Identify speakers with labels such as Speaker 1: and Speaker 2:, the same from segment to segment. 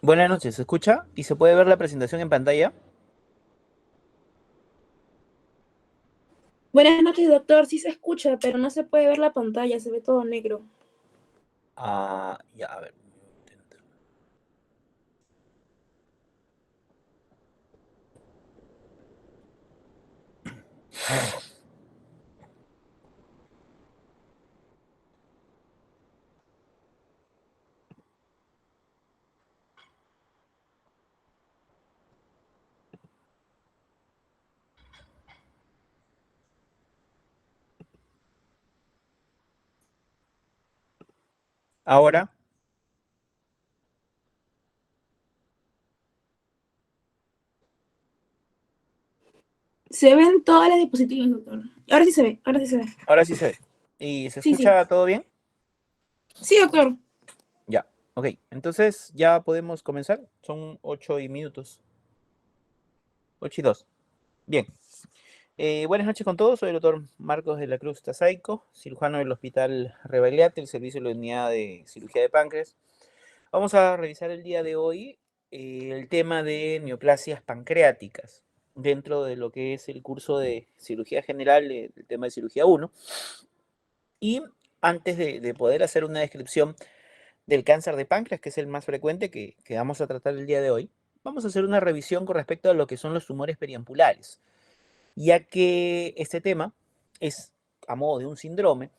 Speaker 1: Buenas noches, ¿se escucha? ¿Y se puede ver la presentación en pantalla?
Speaker 2: Buenas noches, doctor. Sí se escucha, pero no se puede ver la pantalla, se ve todo negro.
Speaker 1: Ah, ya, a ver. Ahora,
Speaker 2: Se ven todas las diapositivas, doctor. Ahora sí se ve, ahora sí se ve.
Speaker 1: ahora sí se ve. ¿Y se
Speaker 2: Sí, sí.
Speaker 1: escucha todo bien?
Speaker 2: Sí, doctor.
Speaker 1: Ya, ok. Entonces ya podemos comenzar. Son 8 minutos. 8:02. Bien. Buenas noches con todos. Soy el doctor Marcos de la Cruz Tasaico, cirujano del Hospital Rebagliati, el servicio de la unidad de cirugía de páncreas. Vamos a revisar el día de hoy el tema de neoplasias pancreáticas dentro de lo que es el curso de cirugía general, el tema de cirugía 1. Y antes de poder hacer una descripción del cáncer de páncreas, que es el más frecuente que vamos a tratar el día de hoy, vamos a hacer una revisión con respecto a lo que son los tumores periampulares, ya que este tema es a modo de un síndrome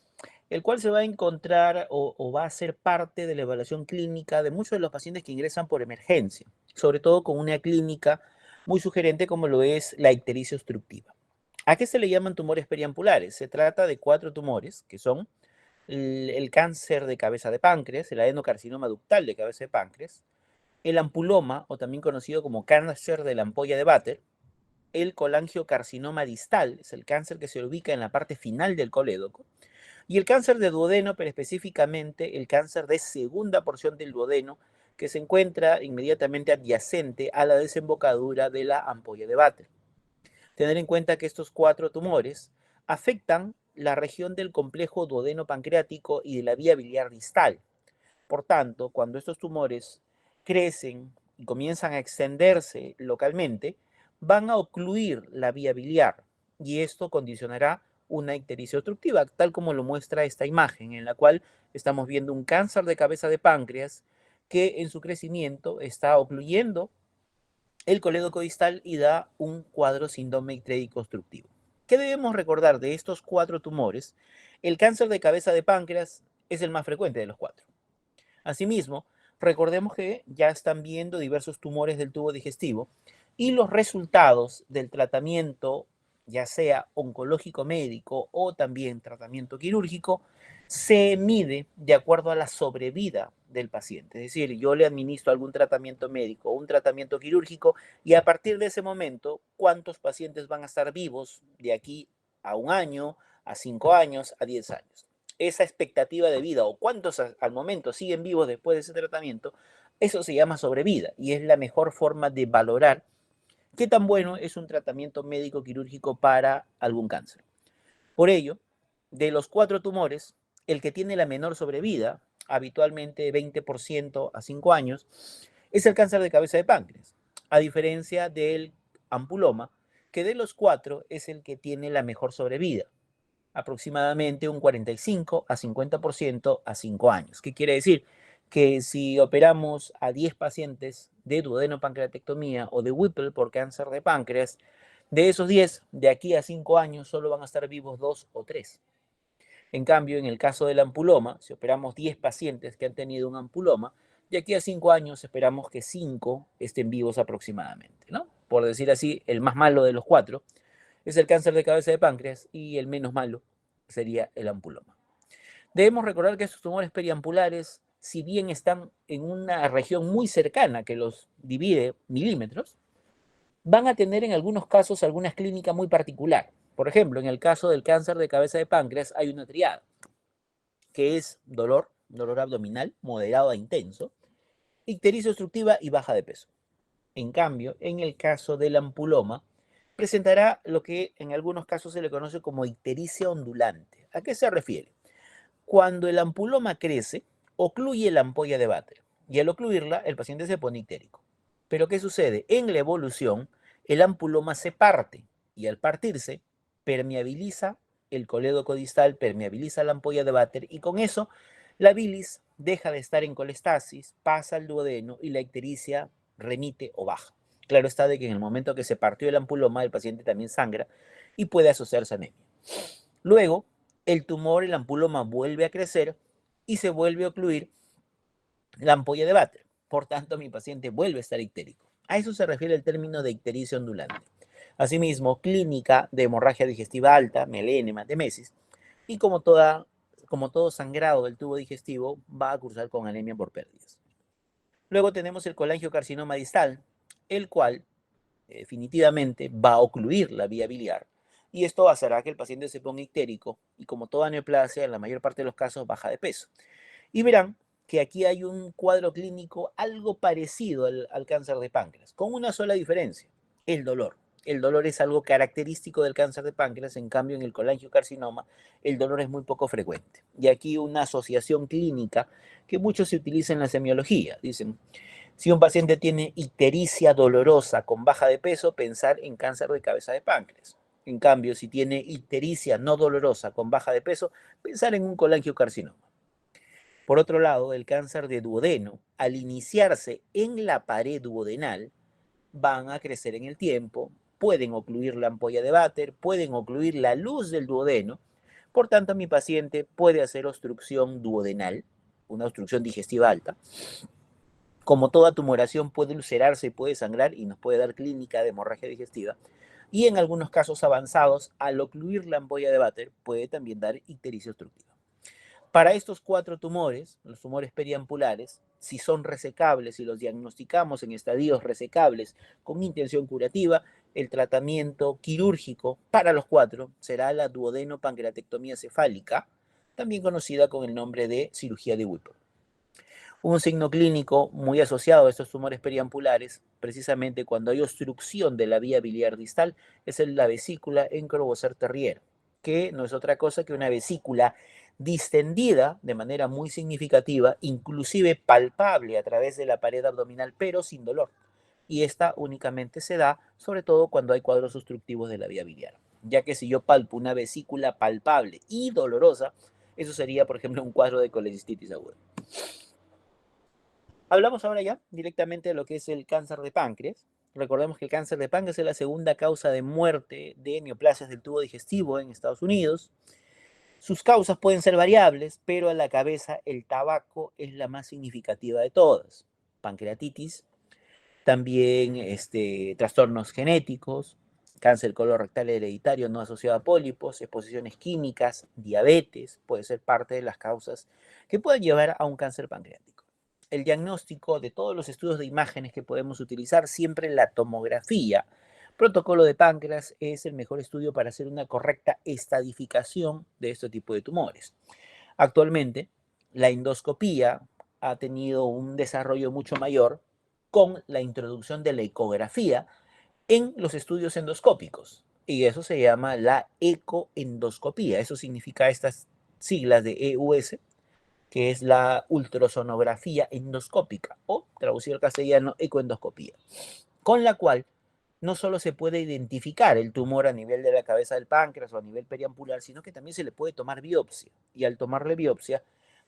Speaker 1: el cual se va a encontrar o va a ser parte de la evaluación clínica de muchos de los pacientes que ingresan por emergencia, sobre todo con una clínica muy sugerente como lo es la ictericia obstructiva. ¿A qué se le llaman tumores periampulares? Se trata de 4 tumores que son el cáncer de cabeza de páncreas, el adenocarcinoma ductal de cabeza de páncreas, el ampuloma, o también conocido como cáncer de la ampolla de Batter, el colangiocarcinoma distal, es el cáncer que se ubica en la parte final del colédoco, y el cáncer de duodeno, pero específicamente el cáncer de segunda porción del duodeno, que se encuentra inmediatamente adyacente a la desembocadura de la ampolla de Bater. Tener en cuenta que estos 4 tumores afectan la región del complejo duodeno pancreático y de la vía biliar distal. Por tanto, cuando estos tumores crecen y comienzan a extenderse localmente, van a ocluir la vía biliar y esto condicionará una ictericia obstructiva, tal como lo muestra esta imagen, en la cual estamos viendo un cáncer de cabeza de páncreas que en su crecimiento está ocluyendo el colédoco distal y da un cuadro síndrome ictérico obstructivo. ¿Qué debemos recordar de estos 4 tumores? El cáncer de cabeza de páncreas es el más frecuente de los 4. Asimismo, recordemos que ya están viendo diversos tumores del tubo digestivo y los resultados del tratamiento, ya sea oncológico médico o también tratamiento quirúrgico, se mide de acuerdo a la sobrevida del paciente. Es decir, yo le administro algún tratamiento médico o un tratamiento quirúrgico y a partir de ese momento, ¿cuántos pacientes van a estar vivos de aquí a un año, a 5 años, a 10 años? Esa expectativa de vida o cuántos al momento siguen vivos después de ese tratamiento, eso se llama sobrevida y es la mejor forma de valorar qué tan bueno es un tratamiento médico quirúrgico para algún cáncer. Por ello, de los 4 tumores, el que tiene la menor sobrevida, habitualmente 20% a 5 años, es el cáncer de cabeza de páncreas, a diferencia del ampuloma, que de los 4 es el que tiene la mejor sobrevida, aproximadamente un 45 a 50% a 5 años. ¿Qué quiere decir? Que si operamos a 10 pacientes de duodenopancreatectomía o de Whipple por cáncer de páncreas, de esos 10, de aquí a 5 años solo van a estar vivos 2 o 3. En cambio, en el caso del ampuloma, si operamos 10 pacientes que han tenido un ampuloma, de aquí a 5 años esperamos que 5 estén vivos aproximadamente, ¿no? Por decir así, el más malo de los 4 es el cáncer de cabeza de páncreas y el menos malo sería el ampuloma. Debemos recordar que estos tumores periampulares, si bien están en una región muy cercana que los divide milímetros, van a tener en algunos casos alguna clínica muy particular. Por ejemplo, en el caso del cáncer de cabeza de páncreas hay una triada, que es dolor abdominal moderado a intenso, ictericia obstructiva y baja de peso. En cambio, en el caso del ampuloma, presentará lo que en algunos casos se le conoce como ictericia ondulante. ¿A qué se refiere? Cuando el ampuloma crece, ocluye la ampolla de Bater. y al ocluirla el paciente se pone ictérico. Pero ¿qué sucede? En la evolución el ampuloma se parte y al partirse permeabiliza el colédoco distal, permeabiliza la ampolla de Vater y con eso la bilis deja de estar en colestasis, pasa al duodeno y la ictericia remite o baja. Claro está de que en el momento que se partió el ampuloma el paciente también sangra y puede asociarse a anemia. Luego, el tumor, el ampuloma vuelve a crecer y se vuelve a ocluir la ampolla de Vater. Por tanto, mi paciente vuelve a estar ictérico. A eso se refiere el término de ictericia ondulante. Asimismo, clínica de hemorragia digestiva alta, melena, hematemesis, y como todo sangrado del tubo digestivo, va a cursar con anemia por pérdidas. Luego tenemos el colangiocarcinoma distal, el cual definitivamente va a ocluir la vía biliar y esto hará que el paciente se ponga ictérico y como toda neoplasia, en la mayor parte de los casos baja de peso. Y verán que aquí hay un cuadro clínico algo parecido al cáncer de páncreas, con una sola diferencia, el dolor. El dolor es algo característico del cáncer de páncreas, en cambio en el colangiocarcinoma el dolor es muy poco frecuente. Y aquí una asociación clínica que mucho se utiliza en la semiología. Dicen, si un paciente tiene ictericia dolorosa con baja de peso, pensar en cáncer de cabeza de páncreas. En cambio, si tiene ictericia no dolorosa con baja de peso, pensar en un colangiocarcinoma. Por otro lado, el cáncer de duodeno, al iniciarse en la pared duodenal, van a crecer en el tiempo, pueden ocluir la ampolla de Vater, pueden ocluir la luz del duodeno. Por tanto, mi paciente puede hacer obstrucción duodenal, una obstrucción digestiva alta. Como toda tumoración puede ulcerarse y puede sangrar y nos puede dar clínica de hemorragia digestiva. Y en algunos casos avanzados, al ocluir la ampolla de Vater, puede también dar ictericia obstructiva. Para estos 4 tumores, los tumores periampulares, si son resecables y los diagnosticamos en estadios resecables con intención curativa, el tratamiento quirúrgico para los 4 será la duodeno-pancreatectomía cefálica, también conocida con el nombre de cirugía de Whipple. Un signo clínico muy asociado a estos tumores periampulares, precisamente cuando hay obstrucción de la vía biliar distal, es la vesícula en Creutzfeldt-Terrier, que no es otra cosa que una vesícula distendida de manera muy significativa, inclusive palpable a través de la pared abdominal, pero sin dolor. Y esta únicamente se da, sobre todo cuando hay cuadros obstructivos de la vía biliar. Ya que si yo palpo una vesícula palpable y dolorosa, eso sería, por ejemplo, un cuadro de colecistitis aguda. Hablamos ahora ya directamente de lo que es el cáncer de páncreas. Recordemos que el cáncer de páncreas es la segunda causa de muerte de neoplasias del tubo digestivo en Estados Unidos. Sus causas pueden ser variables, pero a la cabeza el tabaco es la más significativa de todas. Pancreatitis, también trastornos genéticos, cáncer colorectal hereditario no asociado a pólipos, exposiciones químicas, diabetes, puede ser parte de las causas que pueden llevar a un cáncer pancreático. El diagnóstico de todos los estudios de imágenes que podemos utilizar, siempre la tomografía, protocolo de páncreas es el mejor estudio para hacer una correcta estadificación de este tipo de tumores. Actualmente, la endoscopía ha tenido un desarrollo mucho mayor con la introducción de la ecografía en los estudios endoscópicos. Y eso se llama la ecoendoscopía. Eso significa estas siglas de EUS, que es la ultrasonografía endoscópica o, traducido al castellano, ecoendoscopía, con la cual no solo se puede identificar el tumor a nivel de la cabeza del páncreas o a nivel periampular, sino que también se le puede tomar biopsia. Y al tomarle biopsia,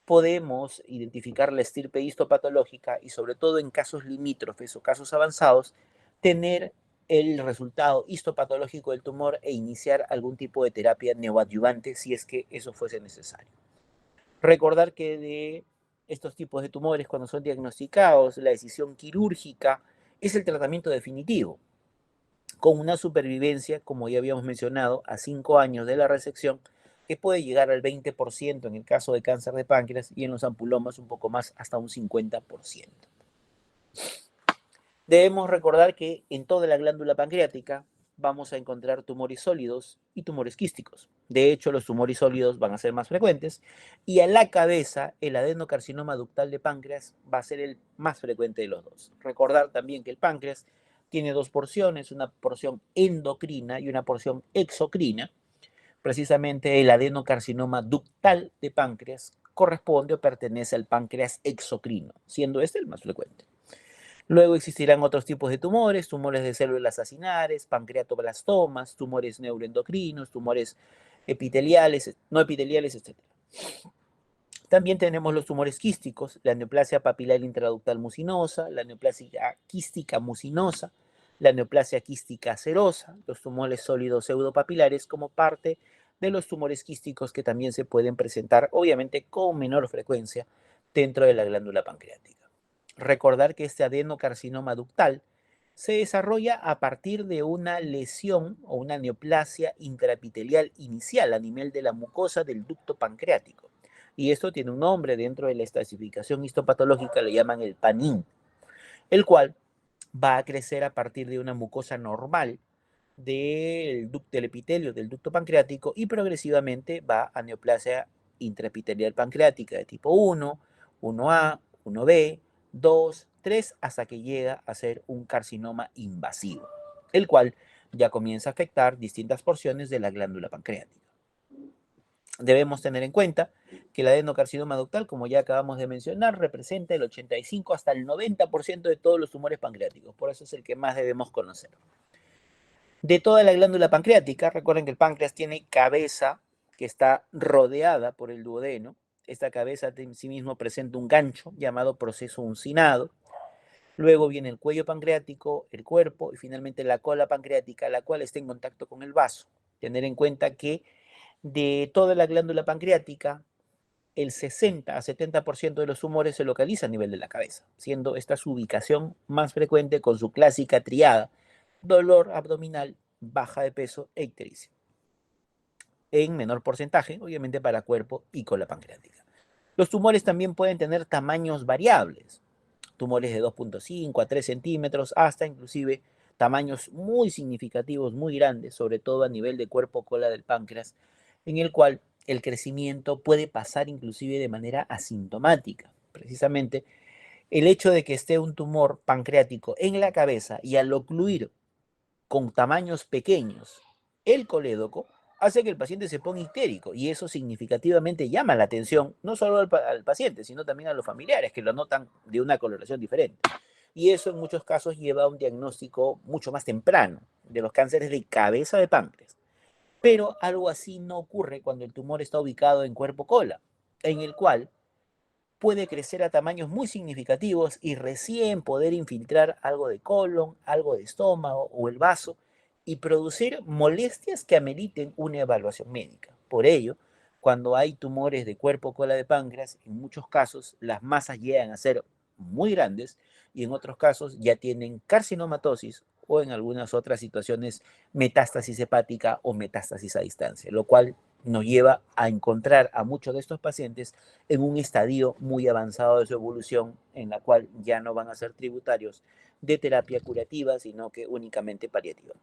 Speaker 1: podemos identificar la estirpe histopatológica y sobre todo en casos limítrofes o casos avanzados, tener el resultado histopatológico del tumor e iniciar algún tipo de terapia neoadyuvante si es que eso fuese necesario. Recordar que de estos tipos de tumores, cuando son diagnosticados, la decisión quirúrgica es el tratamiento definitivo, con una supervivencia, como ya habíamos mencionado, a 5 años de la resección, que puede llegar al 20% en el caso de cáncer de páncreas y en los ampulomas un poco más, hasta un 50%. Debemos recordar que en toda la glándula pancreática vamos a encontrar tumores sólidos y tumores quísticos. De hecho, los tumores sólidos van a ser más frecuentes y a la cabeza el adenocarcinoma ductal de páncreas va a ser el más frecuente de los dos. Recordar también que el páncreas tiene 2 porciones, una porción endocrina y una porción exocrina. Precisamente el adenocarcinoma ductal de páncreas corresponde o pertenece al páncreas exocrino, siendo este el más frecuente. Luego existirán otros tipos de tumores, tumores de células acinares, pancreatoblastomas, tumores neuroendocrinos, tumores epiteliales, no epiteliales, etc. También tenemos los tumores quísticos, la neoplasia papilar intraductal mucinosa, la neoplasia quística mucinosa, la neoplasia quística serosa, los tumores sólidos pseudopapilares como parte de los tumores quísticos que también se pueden presentar, obviamente con menor frecuencia, dentro de la glándula pancreática. Recordar que este adenocarcinoma ductal se desarrolla a partir de una lesión o una neoplasia intraepitelial inicial a nivel de la mucosa del ducto pancreático. Y esto tiene un nombre dentro de la clasificación histopatológica, le llaman el PANIN, el cual va a crecer a partir de una mucosa normal del epitelio del ducto pancreático y progresivamente va a neoplasia intraepitelial pancreática de tipo 1, 1A, 1B, 2, 3, hasta que llega a ser un carcinoma invasivo, el cual ya comienza a afectar distintas porciones de la glándula pancreática. Debemos tener en cuenta que el adenocarcinoma ductal, como ya acabamos de mencionar, representa el 85 hasta el 90% de todos los tumores pancreáticos, por eso es el que más debemos conocer. De toda la glándula pancreática, recuerden que el páncreas tiene cabeza que está rodeada por el duodeno. Esta cabeza en sí mismo presenta un gancho llamado proceso uncinado. Luego viene el cuello pancreático, el cuerpo y finalmente la cola pancreática, la cual está en contacto con el vaso. Tener en cuenta que de toda la glándula pancreática, el 60 a 70% de los tumores se localiza a nivel de la cabeza, siendo esta su ubicación más frecuente con su clásica triada: dolor abdominal, baja de peso e ictericia. En menor porcentaje, obviamente, para cuerpo y cola pancreática. Los tumores también pueden tener tamaños variables, tumores de 2.5 a 3 centímetros, hasta inclusive tamaños muy significativos, muy grandes, sobre todo a nivel de cuerpo-cola del páncreas, en el cual el crecimiento puede pasar inclusive de manera asintomática. Precisamente el hecho de que esté un tumor pancreático en la cabeza y al ocluir con tamaños pequeños el colédoco hace que el paciente se ponga histérico y eso significativamente llama la atención no solo al paciente, sino también a los familiares que lo notan de una coloración diferente. Y eso en muchos casos lleva a un diagnóstico mucho más temprano de los cánceres de cabeza de páncreas. Pero algo así no ocurre cuando el tumor está ubicado en cuerpo-cola, en el cual puede crecer a tamaños muy significativos y recién poder infiltrar algo de colon, algo de estómago o el vaso y producir molestias que ameriten una evaluación médica. Por ello, cuando hay tumores de cuerpo cola de páncreas, en muchos casos las masas llegan a ser muy grandes y en otros casos ya tienen carcinomatosis o en algunas otras situaciones metástasis hepática o metástasis a distancia, lo cual nos lleva a encontrar a muchos de estos pacientes en un estadio muy avanzado de su evolución, en la cual ya no van a ser tributarios de terapia curativa, sino que únicamente paliativa.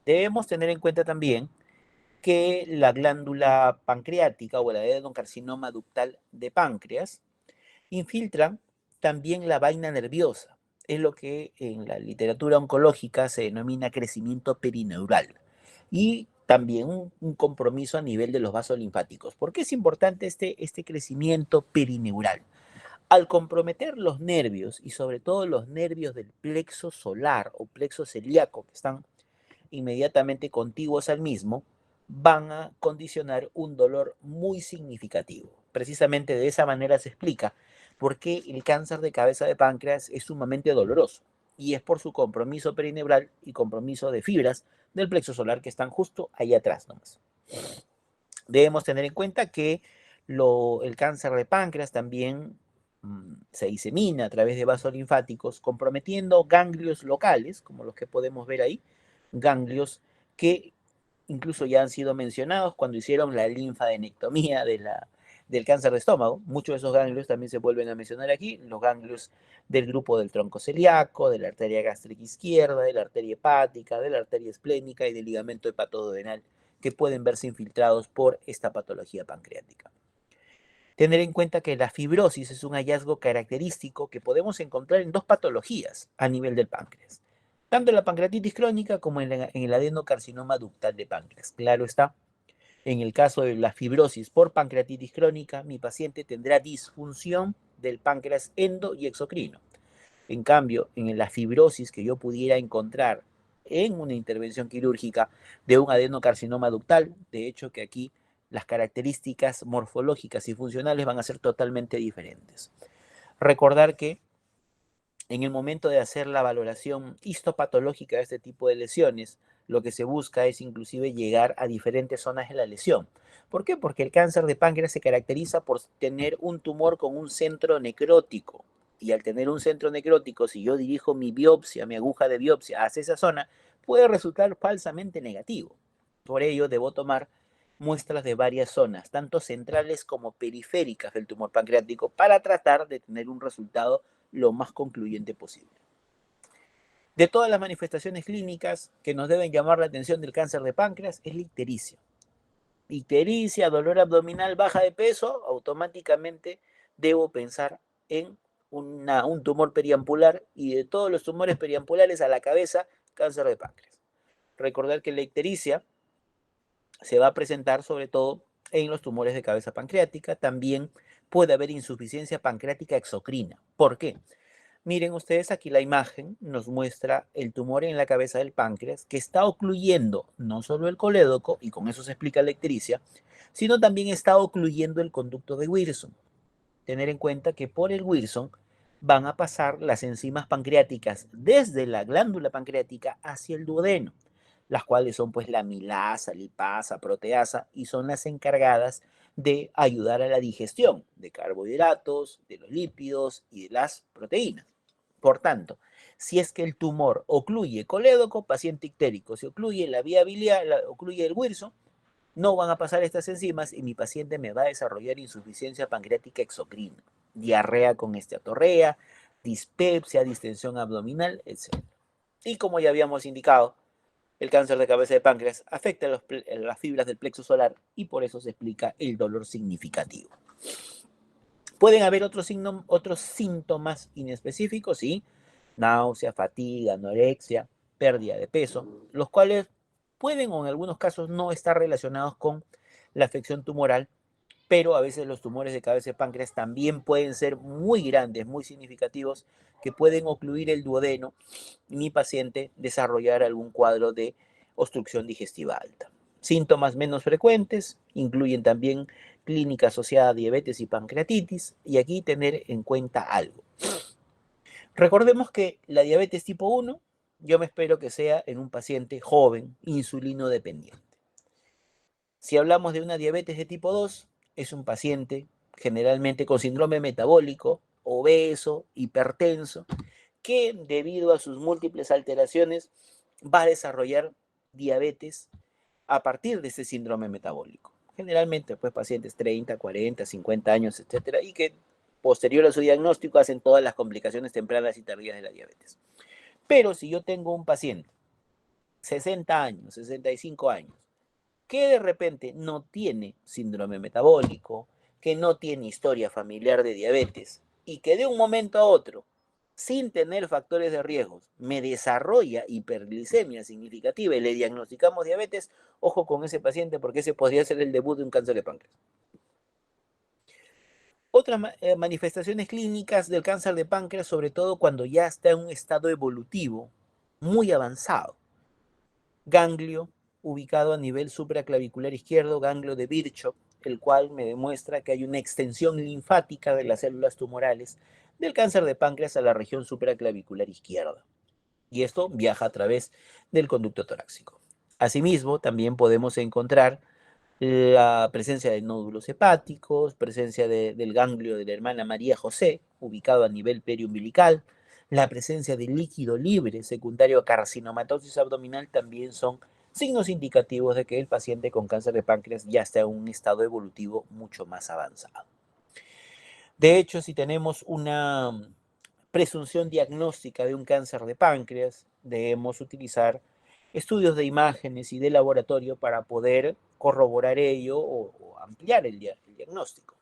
Speaker 1: Debemos tener en cuenta también que la glándula pancreática o el adenocarcinoma ductal de páncreas infiltran también la vaina nerviosa. Es lo que en la literatura oncológica se denomina crecimiento perineural. Y también un compromiso a nivel de los vasos linfáticos. ¿Por qué es importante este crecimiento perineural? Al comprometer los nervios y sobre todo los nervios del plexo solar o plexo celíaco que están inmediatamente contiguos al mismo, van a condicionar un dolor muy significativo. Precisamente de esa manera se explica por qué el cáncer de cabeza de páncreas es sumamente doloroso y es por su compromiso perineural y compromiso de fibras del plexo solar que están justo ahí atrás nomás. Debemos tener en cuenta que el cáncer de páncreas también se disemina a través de vasos linfáticos, comprometiendo ganglios locales, como los que podemos ver ahí, ganglios que incluso ya han sido mencionados cuando hicieron la linfadenectomía del cáncer de estómago. Muchos de esos ganglios también se vuelven a mencionar aquí, los ganglios del grupo del tronco celíaco, de la arteria gástrica izquierda, de la arteria hepática, de la arteria esplénica y del ligamento hepatodenal, que pueden verse infiltrados por esta patología pancreática. Tener en cuenta que la fibrosis es un hallazgo característico que podemos encontrar en dos patologías a nivel del páncreas, tanto en la pancreatitis crónica como en el adenocarcinoma ductal de páncreas. Claro está En el caso de la fibrosis por pancreatitis crónica, mi paciente tendrá disfunción del páncreas endo y exocrino. En cambio, en la fibrosis que yo pudiera encontrar en una intervención quirúrgica de un adenocarcinoma ductal, de hecho que aquí las características morfológicas y funcionales van a ser totalmente diferentes. Recordar que en el momento de hacer la valoración histopatológica de este tipo de lesiones, lo que se busca es inclusive llegar a diferentes zonas de la lesión. ¿Por qué? Porque el cáncer de páncreas se caracteriza por tener un tumor con un centro necrótico. Y al tener un centro necrótico, si yo dirijo mi biopsia, mi aguja de biopsia hacia esa zona, puede resultar falsamente negativo. Por ello, debo tomar muestras de varias zonas, tanto centrales como periféricas del tumor pancreático, para tratar de tener un resultado lo más concluyente posible. De todas las manifestaciones clínicas que nos deben llamar la atención del cáncer de páncreas es la ictericia. Ictericia, dolor abdominal, baja de peso, automáticamente debo pensar en un tumor periampular, y de todos los tumores periampulares a la cabeza, cáncer de páncreas. Recordar que la ictericia se va a presentar sobre todo en los tumores de cabeza pancreática. También puede haber insuficiencia pancreática exocrina. ¿Por qué? Miren ustedes, aquí la imagen nos muestra el tumor en la cabeza del páncreas que está ocluyendo no solo el colédoco, y con eso se explica la ictericia, sino también está ocluyendo el conducto de Wilson. Tener en cuenta que por el Wilson van a pasar las enzimas pancreáticas desde la glándula pancreática hacia el duodeno, las cuales son pues la amilasa, lipasa, proteasa, y son las encargadas de ayudar a la digestión de carbohidratos, de los lípidos y de las proteínas. Por tanto, si es que el tumor ocluye colédoco, paciente ictérico; si ocluye la vía biliar, ocluye el Wilson, no van a pasar estas enzimas y mi paciente me va a desarrollar insuficiencia pancreática exocrina, diarrea con esteatorrea, dispepsia, distensión abdominal, etc. Y como ya habíamos indicado, el cáncer de cabeza de páncreas afecta las fibras del plexo solar, y por eso se explica el dolor significativo. Pueden haber otros síntomas inespecíficos, ¿sí? Náusea, fatiga, anorexia, pérdida de peso, los cuales pueden, o en algunos casos, no estar relacionados con la afección tumoral, pero a veces los tumores de cabeza de páncreas también pueden ser muy grandes, muy significativos, que pueden ocluir el duodeno y mi paciente desarrollar algún cuadro de obstrucción digestiva alta. Síntomas menos frecuentes incluyen también clínica asociada a diabetes y pancreatitis, y aquí tener en cuenta algo. Recordemos que la diabetes tipo 1, yo me espero que sea en un paciente joven, insulino dependiente. Si hablamos de una diabetes de tipo 2, es un paciente generalmente con síndrome metabólico, obeso, hipertenso, que debido a sus múltiples alteraciones va a desarrollar diabetes a partir de ese síndrome metabólico. Generalmente, pues, pacientes 30, 40, 50 años, etcétera, y que posterior a su diagnóstico hacen todas las complicaciones tempranas y tardías de la diabetes. Pero si yo tengo un paciente 60 años, 65 años, que de repente no tiene síndrome metabólico, que no tiene historia familiar de diabetes, y que de un momento a otro, sin tener factores de riesgo, me desarrolla hiperglicemia significativa y le diagnosticamos diabetes, ojo con ese paciente, porque ese podría ser el debut de un cáncer de páncreas. Otras manifestaciones clínicas del cáncer de páncreas, sobre todo cuando ya está en un estado evolutivo muy avanzado. Ganglio ubicado a nivel supraclavicular izquierdo, ganglio de Virchow, el cual me demuestra que hay una extensión linfática de las células tumorales del cáncer de páncreas a la región supraclavicular izquierda. Y esto viaja a través del conducto torácico. Asimismo, también podemos encontrar la presencia de nódulos hepáticos, presencia del ganglio de la hermana María José, ubicado a nivel periumbilical, la presencia de líquido libre secundario a carcinomatosis abdominal, también son signos indicativos de que el paciente con cáncer de páncreas ya está en un estado evolutivo mucho más avanzado. De hecho, si tenemos una presunción diagnóstica de un cáncer de páncreas, debemos utilizar estudios de imágenes y de laboratorio para poder corroborar ello o ampliar el diagnóstico.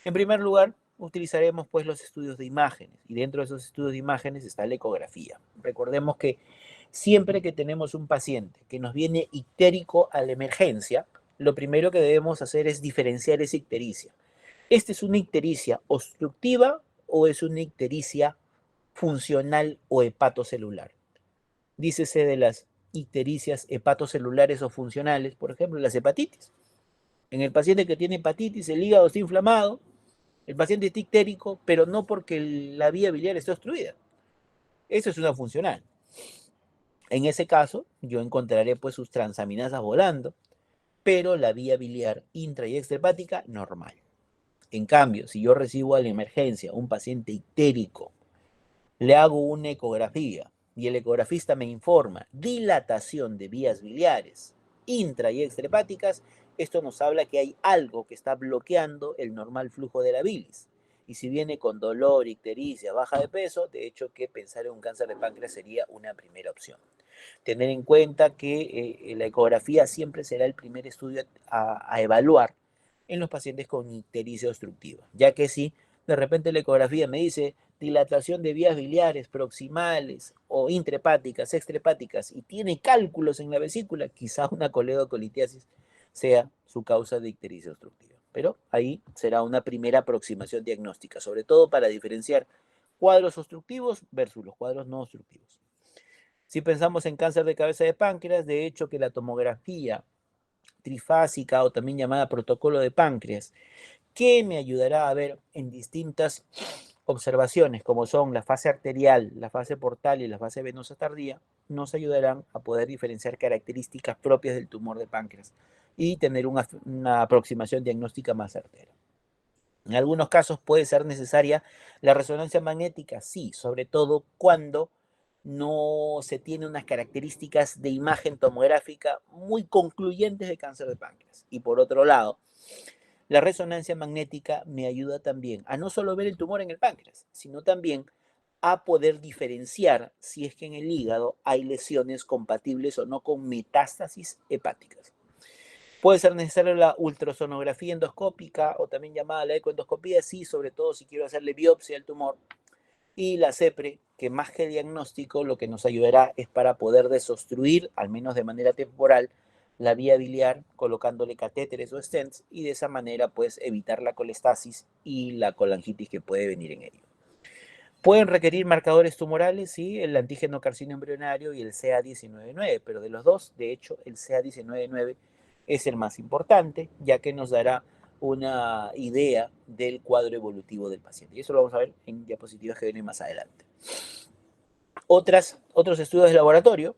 Speaker 1: En primer lugar, utilizaremos pues los estudios de imágenes, y dentro de esos estudios de imágenes está la ecografía. Recordemos que siempre que tenemos un paciente que nos viene ictérico a la emergencia, lo primero que debemos hacer es diferenciar esa ictericia. ¿Esta es una ictericia obstructiva o es una ictericia funcional o hepatocelular? Dícese de las ictericias hepatocelulares o funcionales, por ejemplo, las hepatitis. En el paciente que tiene hepatitis, el hígado está inflamado, el paciente está ictérico, pero no porque la vía biliar está obstruida. Eso es una funcional. En ese caso, yo encontraré pues sus transaminasas volando, pero la vía biliar intra y extrahepática normal. En cambio, si yo recibo a la emergencia un paciente ictérico, le hago una ecografía y el ecografista me informa dilatación de vías biliares intra y extrahepáticas, esto nos habla que hay algo que está bloqueando el normal flujo de la bilis. Y si viene con dolor, ictericia, baja de peso, de hecho que pensar en un cáncer de páncreas sería una primera opción. Tener en cuenta que la ecografía siempre será el primer estudio a evaluar en los pacientes con ictericia obstructiva, ya que si de repente la ecografía me dice dilatación de vías biliares proximales o intrahepáticas, extrahepáticas y tiene cálculos en la vesícula, quizá una coledocolitiasis sea su causa de ictericia obstructiva. Pero ahí será una primera aproximación diagnóstica, sobre todo para diferenciar cuadros obstructivos versus los cuadros no obstructivos. Si pensamos en cáncer de cabeza de páncreas, de hecho que la tomografía trifásica o también llamada protocolo de páncreas, que me ayudará a ver en distintas observaciones, como son la fase arterial, la fase portal y la fase venosa tardía, nos ayudarán a poder diferenciar características propias del tumor de páncreas y tener una aproximación diagnóstica más certera. En algunos casos puede ser necesaria la resonancia magnética, sí, sobre todo cuando no se tiene unas características de imagen tomográfica muy concluyentes de cáncer de páncreas. Y por otro lado, la resonancia magnética me ayuda también a no solo ver el tumor en el páncreas, sino también a poder diferenciar si es que en el hígado hay lesiones compatibles o no con metástasis hepáticas. Puede ser necesaria la ultrasonografía endoscópica o también llamada la ecoendoscopía, sí, sobre todo si quiero hacerle biopsia al tumor. Y la CEPRE, que más que diagnóstico, lo que nos ayudará es para poder desobstruir, al menos de manera temporal, la vía biliar colocándole catéteres o stents y de esa manera pues evitar la colestasis y la colangitis que puede venir en ello. Pueden requerir marcadores tumorales, sí, el antígeno carcino embrionario y el CA19-9, pero de los dos, de hecho, el CA19-9 es el más importante, ya que nos dará una idea del cuadro evolutivo del paciente. Y eso lo vamos a ver en diapositivas que vienen más adelante. Otros estudios de laboratorio,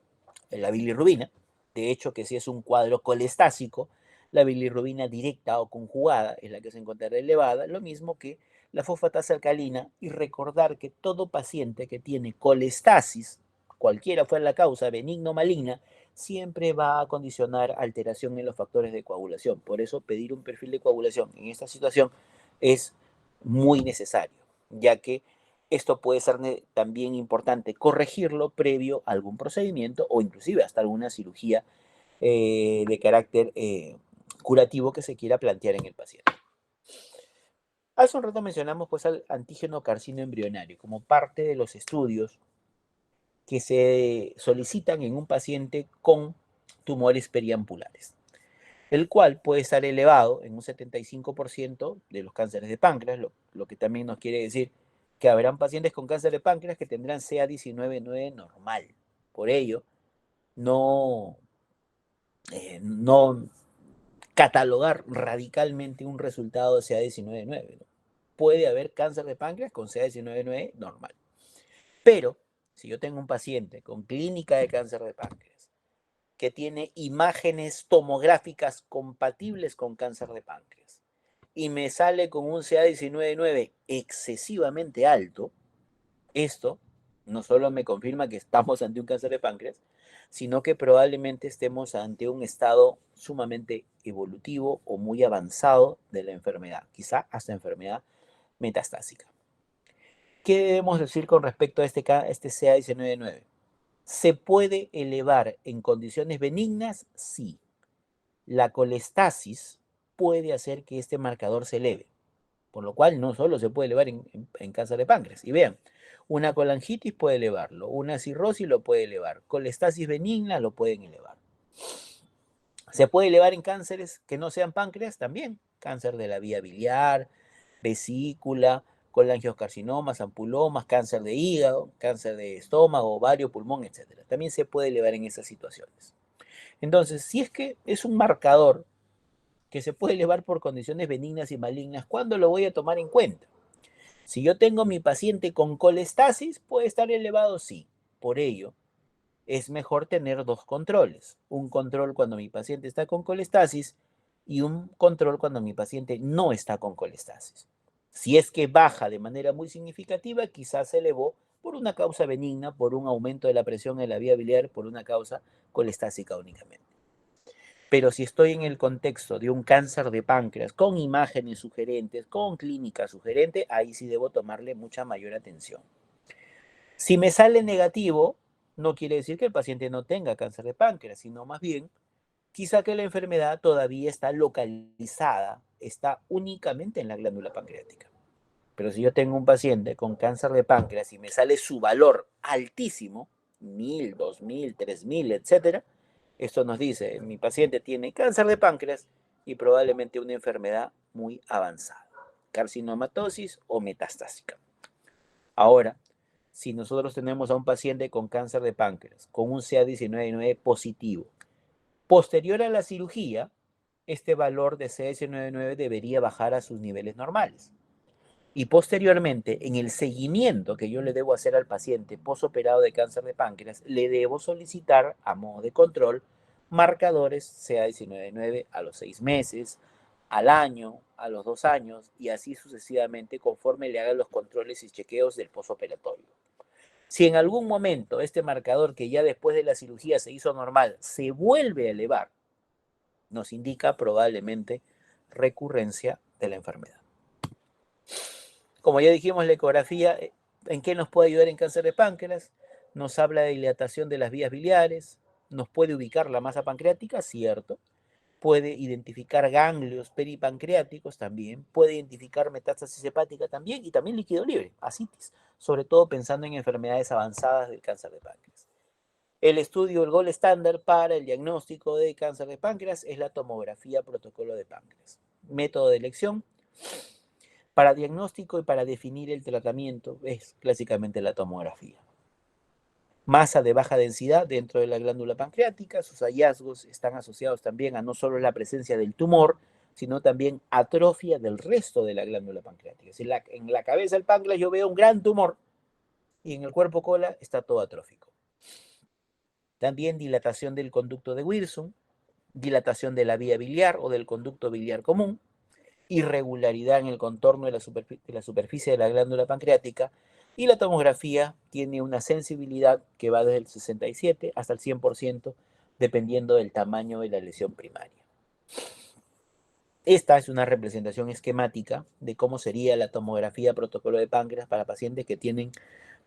Speaker 1: la bilirrubina, de hecho que si es un cuadro colestásico, la bilirrubina directa o conjugada es la que se encontrará elevada, lo mismo que la fosfatasa alcalina, y recordar que todo paciente que tiene colestasis, cualquiera fuera la causa, benigna o maligna, siempre va a condicionar alteración en los factores de coagulación. Por eso pedir un perfil de coagulación en esta situación es muy necesario, ya que esto puede ser también importante corregirlo previo a algún procedimiento o inclusive hasta alguna cirugía de carácter curativo que se quiera plantear en el paciente. Hace un rato mencionamos pues al antígeno carcino embrionario como parte de los estudios que se solicitan en un paciente con tumores periampulares, el cual puede estar elevado en un 75% de los cánceres de páncreas, lo que también nos quiere decir que habrán pacientes con cáncer de páncreas que tendrán CA19-9 normal. Por ello, no catalogar radicalmente un resultado de CA19-9, ¿no? Puede haber cáncer de páncreas con CA19-9 normal. Pero si yo tengo un paciente con clínica de cáncer de páncreas que tiene imágenes tomográficas compatibles con cáncer de páncreas y me sale con un CA19-9 excesivamente alto, esto no solo me confirma que estamos ante un cáncer de páncreas, sino que probablemente estemos ante un estado sumamente evolutivo o muy avanzado de la enfermedad, quizá hasta enfermedad metastásica. ¿Qué debemos decir con respecto a este CA19-9? ¿Se puede elevar en condiciones benignas? Sí. La colestasis puede hacer que este marcador se eleve, por lo cual no solo se puede elevar en cáncer de páncreas. Y vean, una colangitis puede elevarlo, una cirrosis lo puede elevar, colestasis benigna lo pueden elevar. Se puede elevar en cánceres que no sean páncreas también, cáncer de la vía biliar, vesícula, colangiocarcinomas, ampulomas, cáncer de hígado, cáncer de estómago, ovario, pulmón, etc. También se puede elevar en esas situaciones. Entonces, si es que es un marcador que se puede elevar por condiciones benignas y malignas, ¿cuándo lo voy a tomar en cuenta? Si yo tengo mi paciente con colestasis, puede estar elevado, sí. Por ello, es mejor tener dos controles. Un control cuando mi paciente está con colestasis y un control cuando mi paciente no está con colestasis. Si es que baja de manera muy significativa, quizás se elevó por una causa benigna, por un aumento de la presión en la vía biliar, por una causa colestásica únicamente. Pero si estoy en el contexto de un cáncer de páncreas con imágenes sugerentes, con clínica sugerente, ahí sí debo tomarle mucha mayor atención. Si me sale negativo, no quiere decir que el paciente no tenga cáncer de páncreas, sino más bien, quizá que la enfermedad todavía está localizada, está únicamente en la glándula pancreática. Pero si yo tengo un paciente con cáncer de páncreas y me sale su valor altísimo, 1000, 2000, 3000, etcétera, esto nos dice, mi paciente tiene cáncer de páncreas y probablemente una enfermedad muy avanzada, carcinomatosis o metastásica. Ahora, si nosotros tenemos a un paciente con cáncer de páncreas, con un CA19-9 positivo, posterior a la cirugía, este valor de CA19-9 debería bajar a sus niveles normales. Y posteriormente, en el seguimiento que yo le debo hacer al paciente posoperado de cáncer de páncreas, le debo solicitar a modo de control marcadores CA19-9 a los 6 meses, al año, a los 2 años y así sucesivamente conforme le haga los controles y chequeos del posoperatorio. Si en algún momento este marcador que ya después de la cirugía se hizo normal se vuelve a elevar, nos indica probablemente recurrencia de la enfermedad. Como ya dijimos, la ecografía, ¿en qué nos puede ayudar en cáncer de páncreas? Nos habla de dilatación de las vías biliares, nos puede ubicar la masa pancreática, cierto, puede identificar ganglios peripancreáticos también, puede identificar metástasis hepática también y también líquido libre, ascitis, sobre todo pensando en enfermedades avanzadas del cáncer de páncreas. El estudio, el gold estándar para el diagnóstico de cáncer de páncreas es la tomografía protocolo de páncreas. Método de elección para diagnóstico y para definir el tratamiento es clásicamente la tomografía. Masa de baja densidad dentro de la glándula pancreática, sus hallazgos están asociados también a no solo la presencia del tumor, sino también atrofia del resto de la glándula pancreática. Es decir, en la cabeza del páncreas yo veo un gran tumor y en el cuerpo cola está todo atrófico. También dilatación del conducto de Wilson, dilatación de la vía biliar o del conducto biliar común, irregularidad en el contorno de la superficie de la glándula pancreática y la tomografía tiene una sensibilidad que va desde el 67 hasta el 100% dependiendo del tamaño de la lesión primaria. Esta es una representación esquemática de cómo sería la tomografía protocolo de páncreas para pacientes que tienen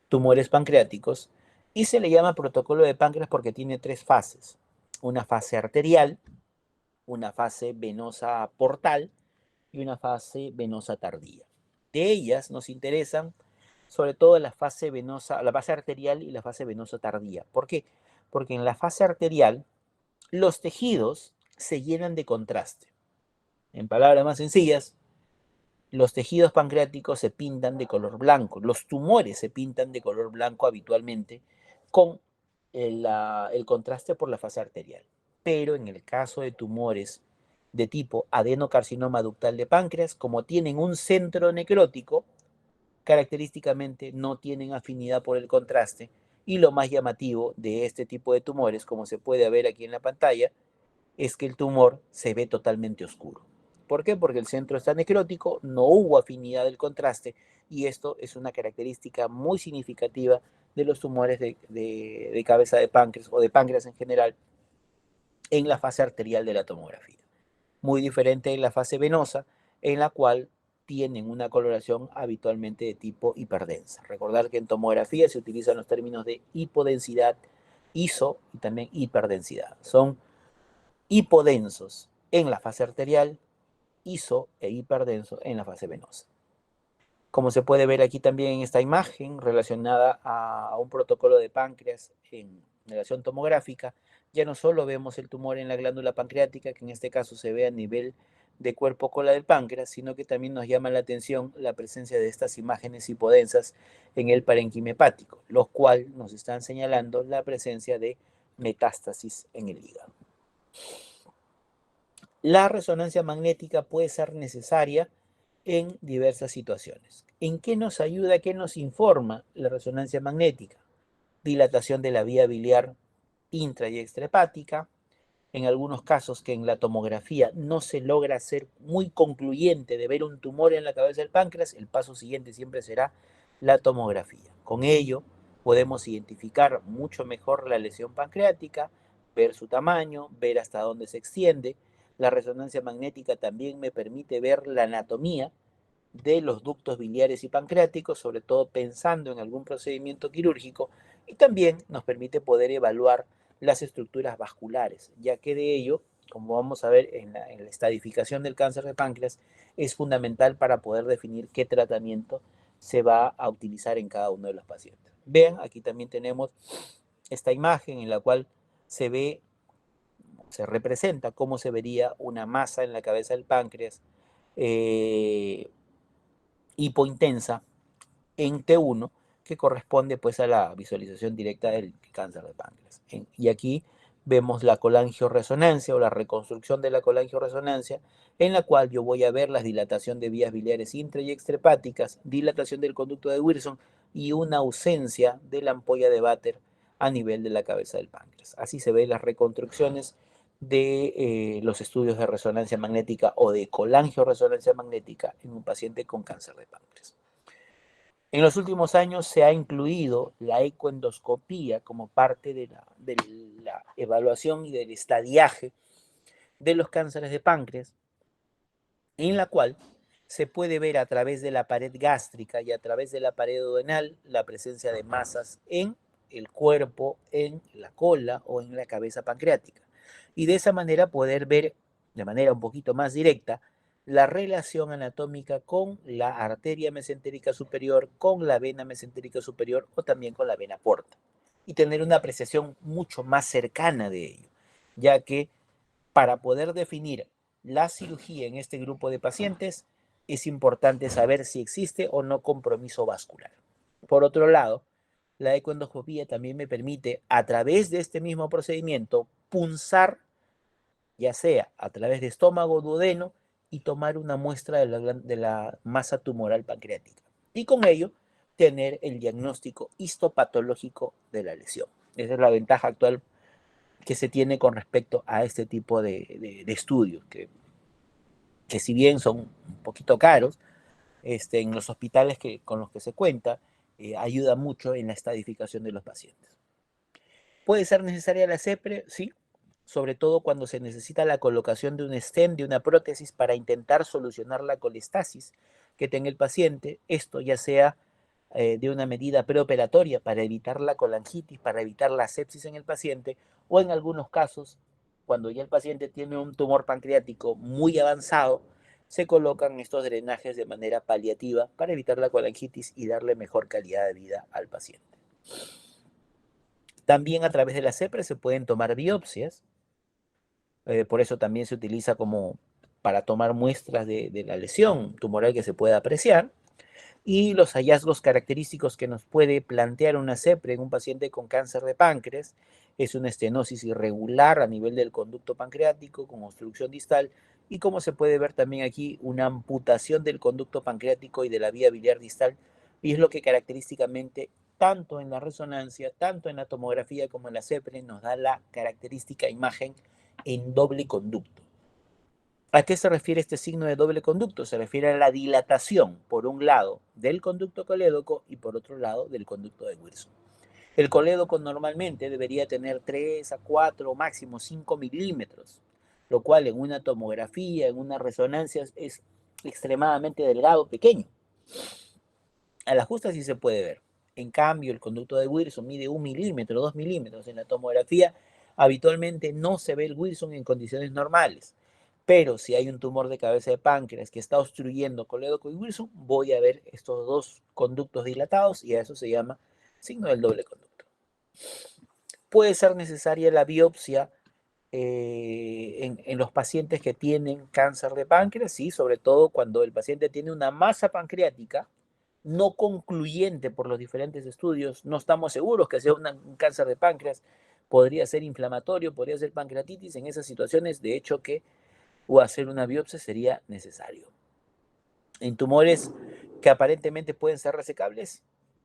Speaker 1: tumores pancreáticos y se le llama protocolo de páncreas porque tiene tres fases. Una fase arterial, una fase venosa portal y una fase venosa tardía. De ellas nos interesan sobre todo la fase venosa, la fase arterial y la fase venosa tardía. ¿Por qué? Porque en la fase arterial los tejidos se llenan de contraste. En palabras más sencillas, los tejidos pancreáticos se pintan de color blanco, los tumores se pintan de color blanco habitualmente con el contraste por la fase arterial. Pero en el caso de tumores de tipo adenocarcinoma ductal de páncreas, como tienen un centro necrótico, característicamente no tienen afinidad por el contraste y lo más llamativo de este tipo de tumores, como se puede ver aquí en la pantalla, es que el tumor se ve totalmente oscuro. ¿Por qué? Porque el centro está necrótico, no hubo afinidad del contraste y esto es una característica muy significativa de los tumores de cabeza de páncreas o de páncreas en general en la fase arterial de la tomografía. Muy diferente en la fase venosa, en la cual tienen una coloración habitualmente de tipo hiperdensa. Recordar que en tomografía se utilizan los términos de hipodensidad, iso y también hiperdensidad. Son hipodensos en la fase arterial, iso e hiperdenso en la fase venosa. Como se puede ver aquí también en esta imagen relacionada a un protocolo de páncreas en relación tomográfica, ya no solo vemos el tumor en la glándula pancreática, que en este caso se ve a nivel de cuerpo cola del páncreas, sino que también nos llama la atención la presencia de estas imágenes hipodensas en el parénquima hepático, los cuales nos están señalando la presencia de metástasis en el hígado. La resonancia magnética puede ser necesaria en diversas situaciones. ¿En qué nos ayuda, qué nos informa la resonancia magnética? Dilatación de la vía biliar intra y extrahepática, en algunos casos que en la tomografía no se logra ser muy concluyente de ver un tumor en la cabeza del páncreas, el paso siguiente siempre será la tomografía. Con ello podemos identificar mucho mejor la lesión pancreática, ver su tamaño, ver hasta dónde se extiende. La resonancia magnética también me permite ver la anatomía de los ductos biliares y pancreáticos, sobre todo pensando en algún procedimiento quirúrgico, y también nos permite poder evaluar las estructuras vasculares, ya que de ello, como vamos a ver en la estadificación del cáncer de páncreas, es fundamental para poder definir qué tratamiento se va a utilizar en cada uno de los pacientes. Vean, aquí también tenemos esta imagen en la cual se ve, se representa cómo se vería una masa en la cabeza del páncreas hipointensa en T1, que corresponde pues a la visualización directa del cáncer de páncreas. Y aquí vemos la colangioresonancia o la reconstrucción de la colangioresonancia, en la cual yo voy a ver la dilatación de vías biliares intra y extrahepáticas, dilatación del conducto de Wilson y una ausencia de la ampolla de Vater a nivel de la cabeza del páncreas. Así se ven las reconstrucciones de los estudios de resonancia magnética o de colangioresonancia magnética en un paciente con cáncer de páncreas. En los últimos años se ha incluido la ecoendoscopía como parte de la evaluación y del estadiaje de los cánceres de páncreas, en la cual se puede ver a través de la pared gástrica y a través de la pared duodenal la presencia de masas en el cuerpo, en la cola o en la cabeza pancreática. Y de esa manera poder ver de manera un poquito más directa la relación anatómica con la arteria mesentérica superior, con la vena mesentérica superior o también con la vena porta. Y tener una apreciación mucho más cercana de ello, ya que para poder definir la cirugía en este grupo de pacientes, es importante saber si existe o no compromiso vascular. Por otro lado, la ecoendoscopía también me permite, a través de este mismo procedimiento, punzar, ya sea a través de estómago o duodeno, y tomar una muestra de la masa tumoral pancreática. Y con ello, tener el diagnóstico histopatológico de la lesión. Esa es la ventaja actual que se tiene con respecto a este tipo de estudios, que si bien son un poquito caros, en los hospitales con los que se cuenta, ayuda mucho en la estadificación de los pacientes. ¿Puede ser necesaria la CEPRE? Sí, sobre todo cuando se necesita la colocación de un stent, de una prótesis, para intentar solucionar la colestasis que tenga el paciente, esto ya sea de una medida preoperatoria para evitar la colangitis, para evitar la sepsis en el paciente, o en algunos casos, cuando ya el paciente tiene un tumor pancreático muy avanzado, se colocan estos drenajes de manera paliativa para evitar la colangitis y darle mejor calidad de vida al paciente. También a través de la CEPRE se pueden tomar biopsias, por eso también se utiliza como para tomar muestras de la lesión tumoral que se pueda apreciar. Y los hallazgos característicos que nos puede plantear una CEPRE en un paciente con cáncer de páncreas es una estenosis irregular a nivel del conducto pancreático con obstrucción distal, y como se puede ver también aquí, una amputación del conducto pancreático y de la vía biliar distal, y es lo que característicamente, tanto en la resonancia, tanto en la tomografía como en la CEPRE, nos da la característica imagen en doble conducto. ¿A qué se refiere este signo de doble conducto? Se refiere a la dilatación, por un lado, del conducto colédoco y por otro lado, del conducto de Wilson. El colédoco normalmente debería tener 3 a 4 o máximo 5 milímetros, lo cual en una tomografía, en una resonancia, es extremadamente delgado, pequeño. A la justa sí se puede ver. En cambio, el conducto de Wilson mide 1 milímetro, 2 milímetros. En la tomografía habitualmente no se ve el Wilson en condiciones normales. Pero si hay un tumor de cabeza de páncreas que está obstruyendo colédoco y Wilson, voy a ver estos dos conductos dilatados, y a eso se llama signo del doble conducto. puede ser necesaria la biopsia en los pacientes que tienen cáncer de páncreas, sí, sobre todo cuando el paciente tiene una masa pancreática no concluyente por los diferentes estudios, no estamos seguros que sea un cáncer de páncreas, podría ser inflamatorio, podría ser pancreatitis, en esas situaciones, de hecho, que o hacer una biopsia sería necesario. En tumores que aparentemente pueden ser resecables,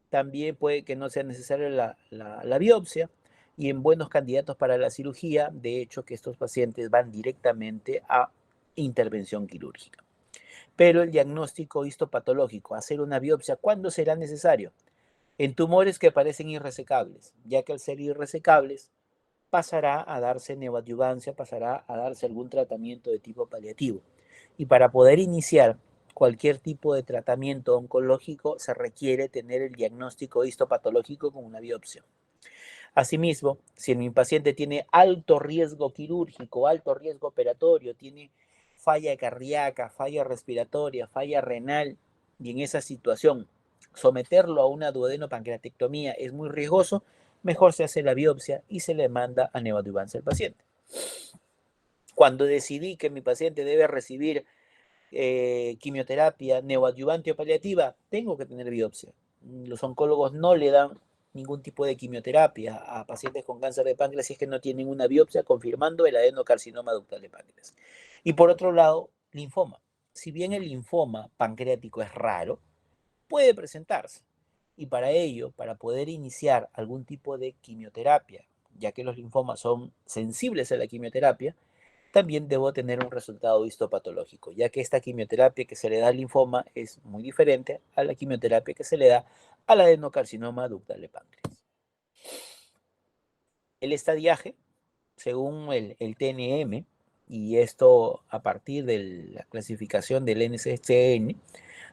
Speaker 1: también puede que no sea necesaria la biopsia, y en buenos candidatos para la cirugía, de hecho, que estos pacientes van directamente a intervención quirúrgica. Pero el diagnóstico histopatológico, hacer una biopsia, ¿cuándo será necesario? En tumores que parecen irresecables, ya que al ser irresecables pasará a darse neoadyuvancia, pasará a darse algún tratamiento de tipo paliativo. Y para poder iniciar cualquier tipo de tratamiento oncológico se requiere tener el diagnóstico histopatológico con una biopsia. Asimismo, si mi paciente tiene alto riesgo quirúrgico, alto riesgo operatorio, tiene falla cardíaca, falla respiratoria, falla renal, y en esa situación someterlo a una duodenopancreatectomía es muy riesgoso, mejor se hace la biopsia y se le manda a neoadyuvancia al paciente. Cuando decidí que mi paciente debe recibir quimioterapia neoadyuvante o paliativa, tengo que tener biopsia. Los oncólogos no le dan ningún tipo de quimioterapia a pacientes con cáncer de páncreas si es que no tienen una biopsia confirmando el adenocarcinoma ductal de páncreas. Y por otro lado, linfoma. Si bien el linfoma pancreático es raro, puede presentarse. Y para ello, para poder iniciar algún tipo de quimioterapia, ya que los linfomas son sensibles a la quimioterapia, también debo tener un resultado histopatológico, ya que esta quimioterapia que se le da al linfoma es muy diferente a la quimioterapia que se le da al adenocarcinoma ductal de páncreas. El estadiaje, según el TNM, y esto a partir de la clasificación del NCCN,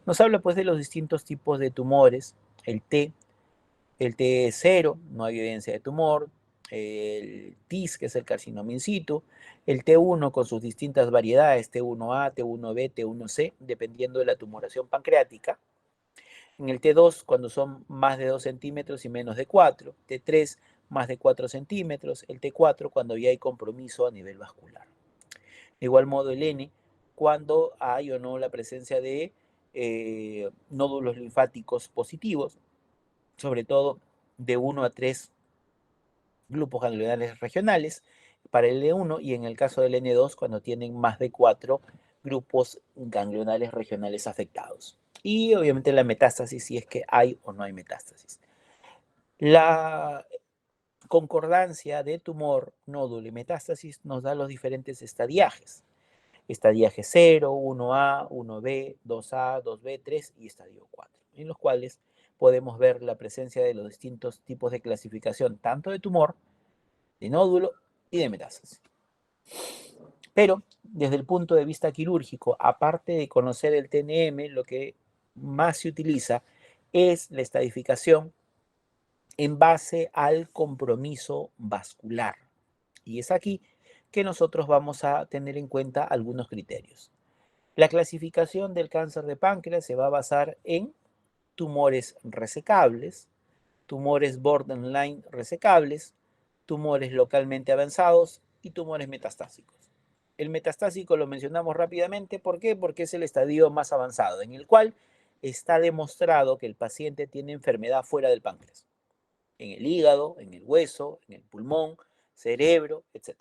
Speaker 1: nos habla pues de los distintos tipos de tumores, el T, el T0, no hay evidencia de tumor, el TIS, que es el carcinoma in situ, el T1 con sus distintas variedades, T1A, T1B, T1C, dependiendo de la tumoración pancreática. En el T2, cuando son más de 2 centímetros y menos de 4, T3, más de 4 centímetros, el T4, cuando ya hay compromiso a nivel vascular. De igual modo, el N, cuando hay o no la presencia de nódulos linfáticos positivos, sobre todo de 1 a 3 grupos ganglionares regionales para el N1 y en el caso del N2 cuando tienen más de 4 grupos ganglionares regionales afectados. Y obviamente la metástasis si es que hay o no hay metástasis. La concordancia de tumor, nódulo y metástasis nos da los diferentes estadiajes. Estadiaje 0, 1A, 1B, 2A, 2B, 3 y estadio 4, en los cuales podemos ver la presencia de los distintos tipos de clasificación, tanto de tumor, de nódulo y de metástasis. Pero desde el punto de vista quirúrgico, aparte de conocer el TNM, lo que más se utiliza es la estadificación en base al compromiso vascular. Y es aquí que nosotros vamos a tener en cuenta algunos criterios. La clasificación del cáncer de páncreas se va a basar en tumores resecables, tumores borderline resecables, tumores localmente avanzados y tumores metastásicos. El metastásico lo mencionamos rápidamente, ¿por qué? Porque es el estadio más avanzado, en el cual está demostrado que el paciente tiene enfermedad fuera del páncreas, en el hígado, en el hueso, en el pulmón, cerebro, etc.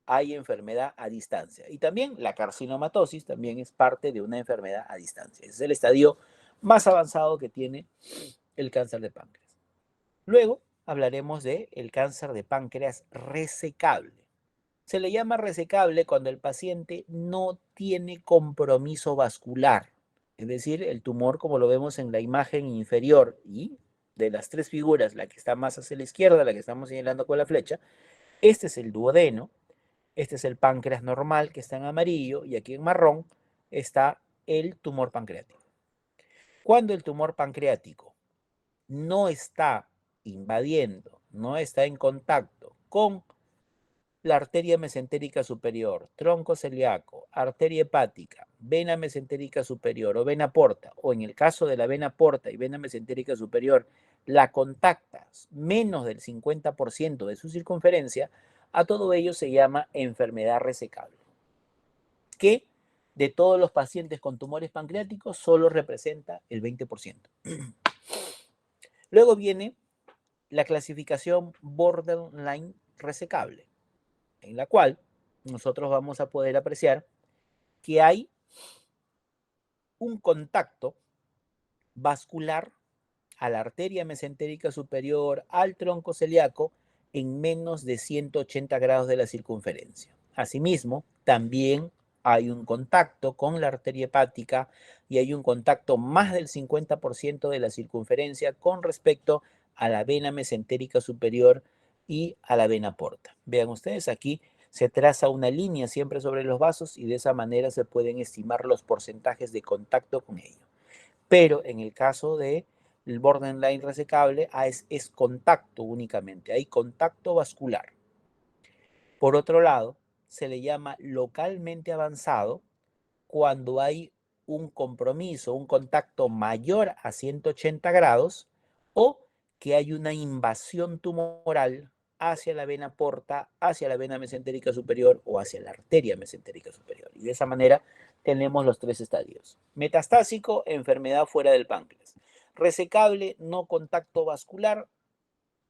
Speaker 1: Hay enfermedad a distancia. Y también la carcinomatosis también es parte de una enfermedad a distancia. Es el estadio más avanzado que tiene el cáncer de páncreas. Luego hablaremos del cáncer de páncreas resecable. Se le llama resecable cuando el paciente no tiene compromiso vascular, es decir, el tumor como lo vemos en la imagen inferior y de las tres figuras, la que está más hacia la izquierda, la que estamos señalando con la flecha, este es el duodeno, este es el páncreas normal que está en amarillo y aquí en marrón está el tumor pancreático. Cuando el tumor pancreático no está invadiendo, no está en contacto con la arteria mesentérica superior, tronco celíaco, arteria hepática, vena mesentérica superior o vena porta, o en el caso de la vena porta y vena mesentérica superior, la contactas menos del 50% de su circunferencia, a todo ello se llama enfermedad resecable, que de todos los pacientes con tumores pancreáticos solo representa el 20%. Luego viene la clasificación borderline resecable, en la cual nosotros vamos a poder apreciar que hay un contacto vascular a la arteria mesentérica superior, al tronco celíaco, en menos de 180 grados de la circunferencia. Asimismo, también hay un contacto con la arteria hepática y hay un contacto más del 50% de la circunferencia con respecto a la vena mesentérica superior y a la vena porta. Vean ustedes, aquí se traza una línea siempre sobre los vasos y de esa manera se pueden estimar los porcentajes de contacto con ello. Pero en el caso de el borderline resecable es contacto únicamente, hay contacto vascular. Por otro lado, se le llama localmente avanzado cuando hay un compromiso, un contacto mayor a 180 grados o que hay una invasión tumoral hacia la vena porta, hacia la vena mesentérica superior o hacia la arteria mesentérica superior. Y de esa manera tenemos los tres estadios. Metastásico, enfermedad fuera del páncreas. Resecable, no contacto vascular,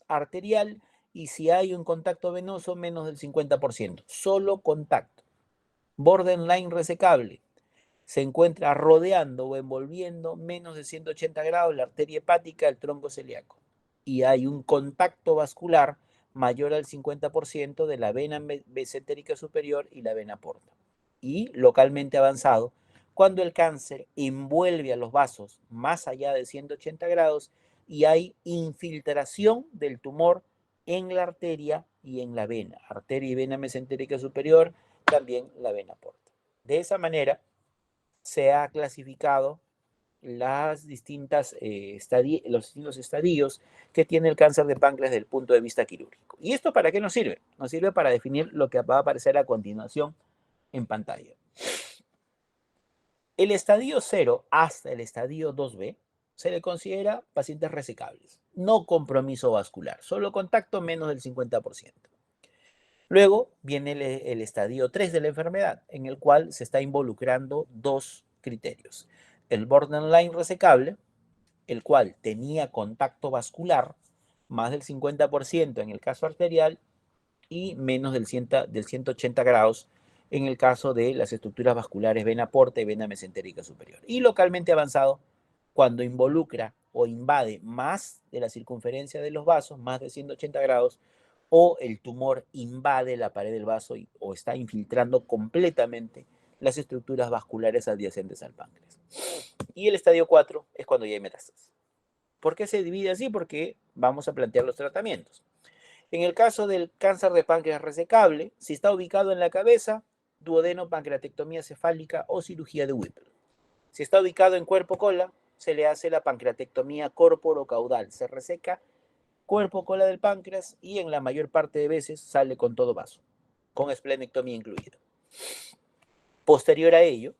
Speaker 1: arterial, y si hay un contacto venoso, menos del 50%. Solo contacto. Borderline resecable, se encuentra rodeando o envolviendo menos de 180 grados la arteria hepática, el tronco celíaco. Y hay un contacto vascular mayor al 50% de la vena mesentérica superior y la vena porta. Y localmente avanzado, cuando el cáncer envuelve a los vasos más allá de 180 grados y hay infiltración del tumor en la arteria y en la vena. Arteria y vena mesentérica superior, también la vena porta. De esa manera, se ha clasificado las distintas los distintos estadios que tiene el cáncer de páncreas desde el punto de vista quirúrgico. ¿Y esto para qué nos sirve? Nos sirve para definir lo que va a aparecer a continuación en pantalla. El estadio 0 hasta el estadio 2B se le considera pacientes resecables, no compromiso vascular, solo contacto menos del 50%. Luego viene el estadio 3 de la enfermedad, en el cual se está involucrando dos criterios. El borderline resecable, el cual tenía contacto vascular, más del 50% en el caso arterial y menos del 180 grados en el caso de las estructuras vasculares vena porta y vena mesentérica superior. Y localmente avanzado, cuando involucra o invade más de la circunferencia de los vasos, más de 180 grados, o el tumor invade la pared del vaso o está infiltrando completamente las estructuras vasculares adyacentes al páncreas. Y el estadio 4 es cuando ya hay metástasis. ¿Por qué se divide así? Porque vamos a plantear los tratamientos. En el caso del cáncer de páncreas resecable, si está ubicado en la cabeza, duodeno, pancreatectomía cefálica o cirugía de Whipple. Si está ubicado en cuerpo-cola, se le hace la pancreatectomía corporo-caudal. Se reseca cuerpo-cola del páncreas y en la mayor parte de veces sale con todo vaso, con esplenectomía incluida. Posterior a ello,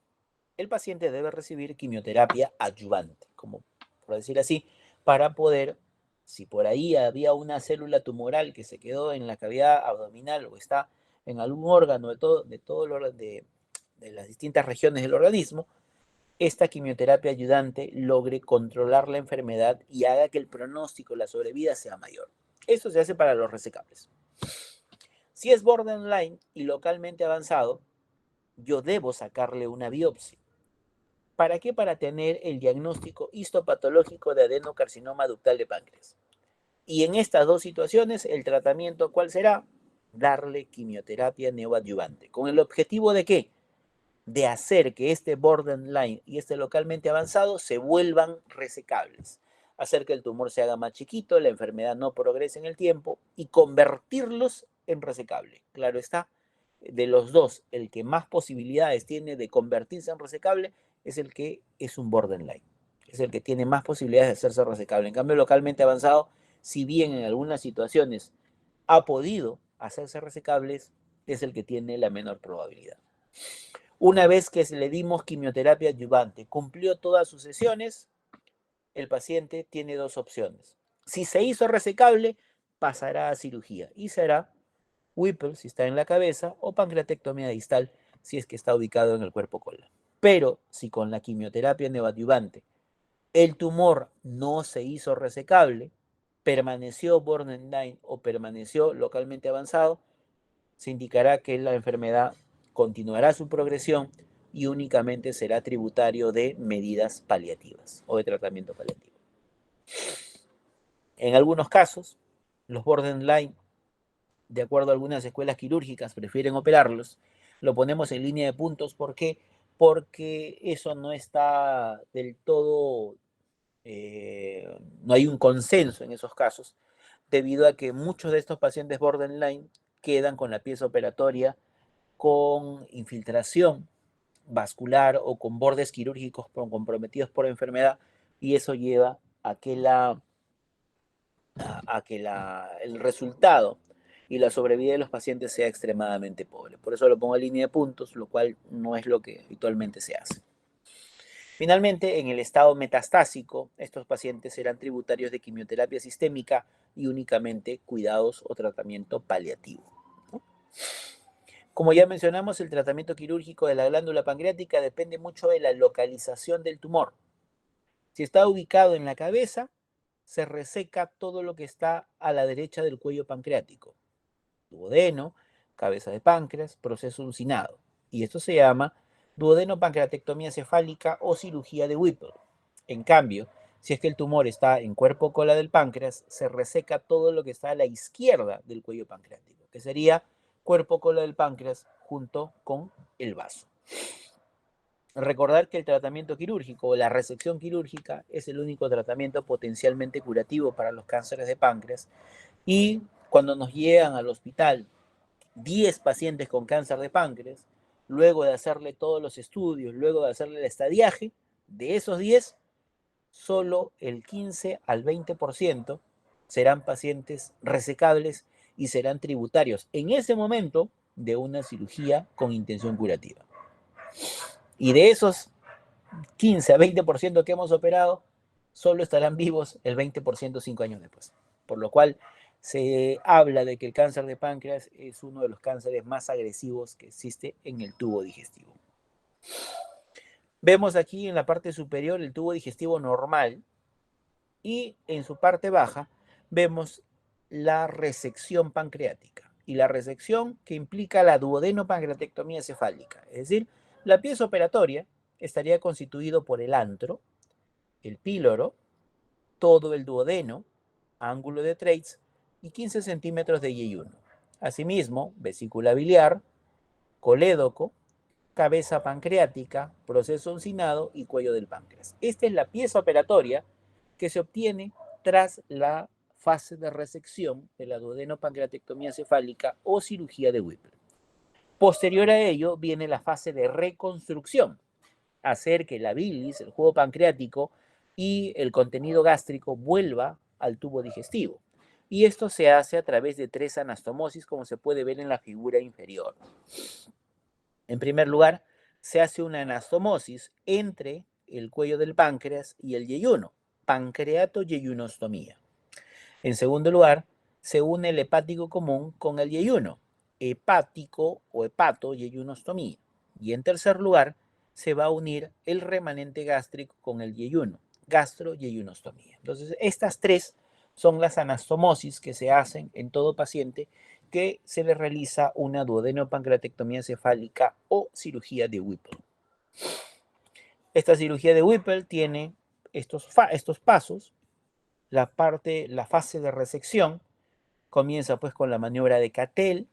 Speaker 1: el paciente debe recibir quimioterapia adyuvante, como por decir así, para poder, si por ahí había una célula tumoral que se quedó en la cavidad abdominal o está en algún órgano de las distintas regiones del organismo, esta quimioterapia ayudante logre controlar la enfermedad y haga que el pronóstico, la sobrevida sea mayor. Esto se hace para los resecables. Si es borderline y localmente avanzado, yo debo sacarle una biopsia. ¿Para qué? Para tener el diagnóstico histopatológico de adenocarcinoma ductal de páncreas. Y en estas dos situaciones, el tratamiento, ¿cuál será? Darle quimioterapia neoadyuvante. ¿Con el objetivo de qué? De hacer que este borderline y este localmente avanzado se vuelvan resecables. Hacer que el tumor se haga más chiquito, la enfermedad no progrese en el tiempo y convertirlos en resecable. Claro está, de los dos, el que más posibilidades tiene de convertirse en resecable es el que es un borderline. Es el que tiene más posibilidades de hacerse resecable. En cambio, localmente avanzado, si bien en algunas situaciones ha podido hacerse resecables, es el que tiene la menor probabilidad. Una vez que le dimos quimioterapia adyuvante, cumplió todas sus sesiones, el paciente tiene dos opciones. Si se hizo resecable, pasará a cirugía y será Whipple si está en la cabeza o pancreatectomía distal si es que está ubicado en el cuerpo cola. Pero si con la quimioterapia neoadyuvante el tumor no se hizo resecable, permaneció borderline o permaneció localmente avanzado, se indicará que la enfermedad continuará su progresión y únicamente será tributario de medidas paliativas o de tratamiento paliativo. En algunos casos, los borderline, de acuerdo a algunas escuelas quirúrgicas, prefieren operarlos. Lo ponemos en línea de puntos. ¿Por qué? Porque eso no está del todo, no hay un consenso en esos casos, debido a que muchos de estos pacientes borderline quedan con la pieza operatoria con infiltración vascular o con bordes quirúrgicos comprometidos por enfermedad, y eso lleva a que el resultado y la sobrevida de los pacientes sea extremadamente pobre. Por eso lo pongo en línea de puntos, lo cual no es lo que habitualmente se hace. Finalmente, en el estado metastásico, estos pacientes serán tributarios de quimioterapia sistémica y únicamente cuidados o tratamiento paliativo. Como ya mencionamos, el tratamiento quirúrgico de la glándula pancreática depende mucho de la localización del tumor. Si está ubicado en la cabeza, se reseca todo lo que está a la derecha del cuello pancreático. Duodeno, cabeza de páncreas, proceso uncinado. Y esto se llama duodenopancreatectomía cefálica o cirugía de Whipple. En cambio, si es que el tumor está en cuerpo cola del páncreas, se reseca todo lo que está a la izquierda del cuello pancreático, que sería cuerpo cola del páncreas junto con el vaso. Recordar que el tratamiento quirúrgico o la resección quirúrgica es el único tratamiento potencialmente curativo para los cánceres de páncreas, y cuando nos llegan al hospital 10 pacientes con cáncer de páncreas, luego de hacerle todos los estudios, luego de hacerle el estadiaje, de esos 10, solo el 15 al 20% serán pacientes resecables y serán tributarios en ese momento de una cirugía con intención curativa. Y de esos 15 a 20% que hemos operado, solo estarán vivos el 20% 5 años después. Por lo cual se habla de que el cáncer de páncreas es uno de los cánceres más agresivos que existe en el tubo digestivo. Vemos aquí en la parte superior el tubo digestivo normal y en su parte baja vemos la resección pancreática. Y la resección que implica la duodenopancreatectomía cefálica. Es decir, la pieza operatoria estaría constituido por el antro, el píloro, todo el duodeno, ángulo de Treitz y 15 centímetros de yeyuno. Asimismo, vesícula biliar, colédoco, cabeza pancreática, proceso uncinado y cuello del páncreas. Esta es la pieza operatoria que se obtiene tras la fase de resección de la duodenopancreatectomía cefálica o cirugía de Whipple. Posterior a ello viene la fase de reconstrucción, hacer que la bilis, el jugo pancreático y el contenido gástrico vuelva al tubo digestivo. Y esto se hace a través de 3 anastomosis, como se puede ver en la figura inferior. En primer lugar, se hace una anastomosis entre el cuello del páncreas y el yeyuno, pancreato-yeyunostomía. En segundo lugar, se une el hepático común con el yeyuno, hepático o hepato-yeyunostomía. Y en tercer lugar, se va a unir el remanente gástrico con el yeyuno, gastro-yeyunostomía. Entonces, estas 3 son las anastomosis que se hacen en todo paciente que se le realiza una duodenopancreatectomía cefálica o cirugía de Whipple. Esta cirugía de Whipple tiene estos pasos. La fase de resección comienza pues con la maniobra de Cattell,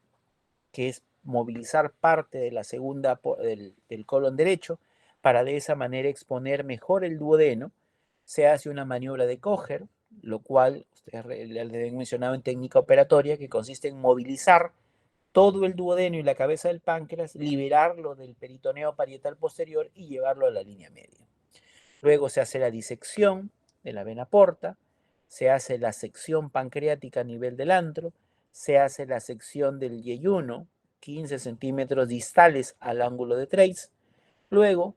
Speaker 1: que es movilizar parte de la segunda del colon derecho para de esa manera exponer mejor el duodeno. Se hace una maniobra de Kocher, lo cual ustedes les he mencionado en técnica operatoria, que consiste en movilizar todo el duodeno y la cabeza del páncreas, liberarlo del peritoneo parietal posterior y llevarlo a la línea media. Luego se hace la disección de la vena porta, se hace la sección pancreática a nivel del antro, se hace la sección del yeyuno 15 centímetros distales al ángulo de Treitz. Luego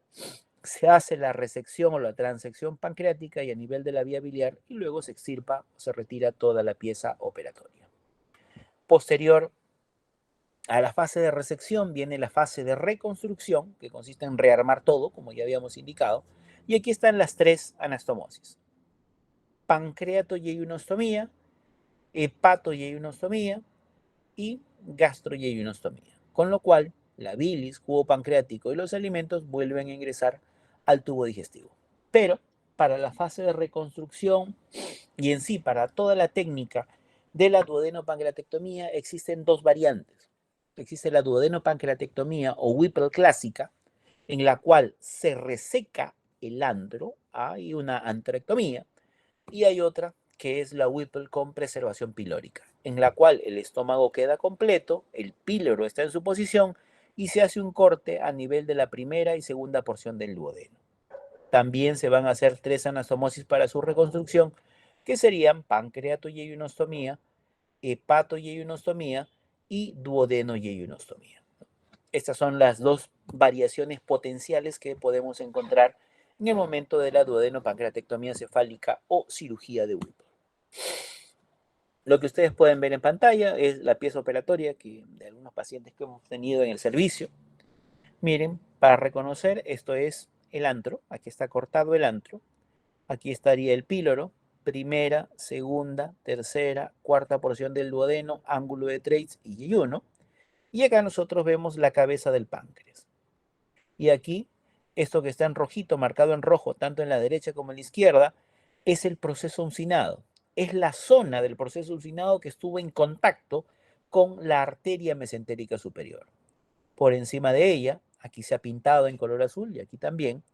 Speaker 1: se hace la resección o la transección pancreática y a nivel de la vía biliar, y luego se extirpa o se retira toda la pieza operatoria. Posterior a la fase de resección viene la fase de reconstrucción, que consiste en rearmar todo, como ya habíamos indicado, y aquí están las tres anastomosis: pancreatoyeyunostomía, hepatoyeyunostomía y gastroyeyunostomía, con lo cual la bilis, jugo pancreático y los alimentos vuelven a ingresar al tubo digestivo. Pero para la fase de reconstrucción y en sí para toda la técnica de la duodenopancreatectomía existen dos variantes. Existe la duodenopancreatectomía o Whipple clásica, en la cual se reseca el antro, hay una antrorectomía, y hay otra que es la Whipple con preservación pilórica, en la cual el estómago queda completo, el píloro está en su posición y se hace un corte a nivel de la primera y segunda porción del duodeno. También se van a hacer tres anastomosis para su reconstrucción, que serían pancreatoyeyunostomía, hepatoyeyunostomía y duodenoyeyunostomía. Estas son las dos variaciones potenciales que podemos encontrar en el momento de la duodenopancreatectomía cefálica o cirugía de Whipple. Lo que ustedes pueden ver en pantalla es la pieza operatoria de algunos pacientes que hemos tenido en el servicio. Miren, para reconocer, esto es el antro. Aquí está cortado el antro. Aquí estaría el píloro, primera, segunda, tercera, cuarta porción del duodeno, ángulo de Treitz y yeyuno. Y acá nosotros vemos la cabeza del páncreas. Y aquí, esto que está en rojito, marcado en rojo, tanto en la derecha como en la izquierda, es el proceso uncinado. Es la zona del proceso uncinado que estuvo en contacto con la arteria mesentérica superior. Por encima de ella, aquí se ha pintado en color azul y aquí también,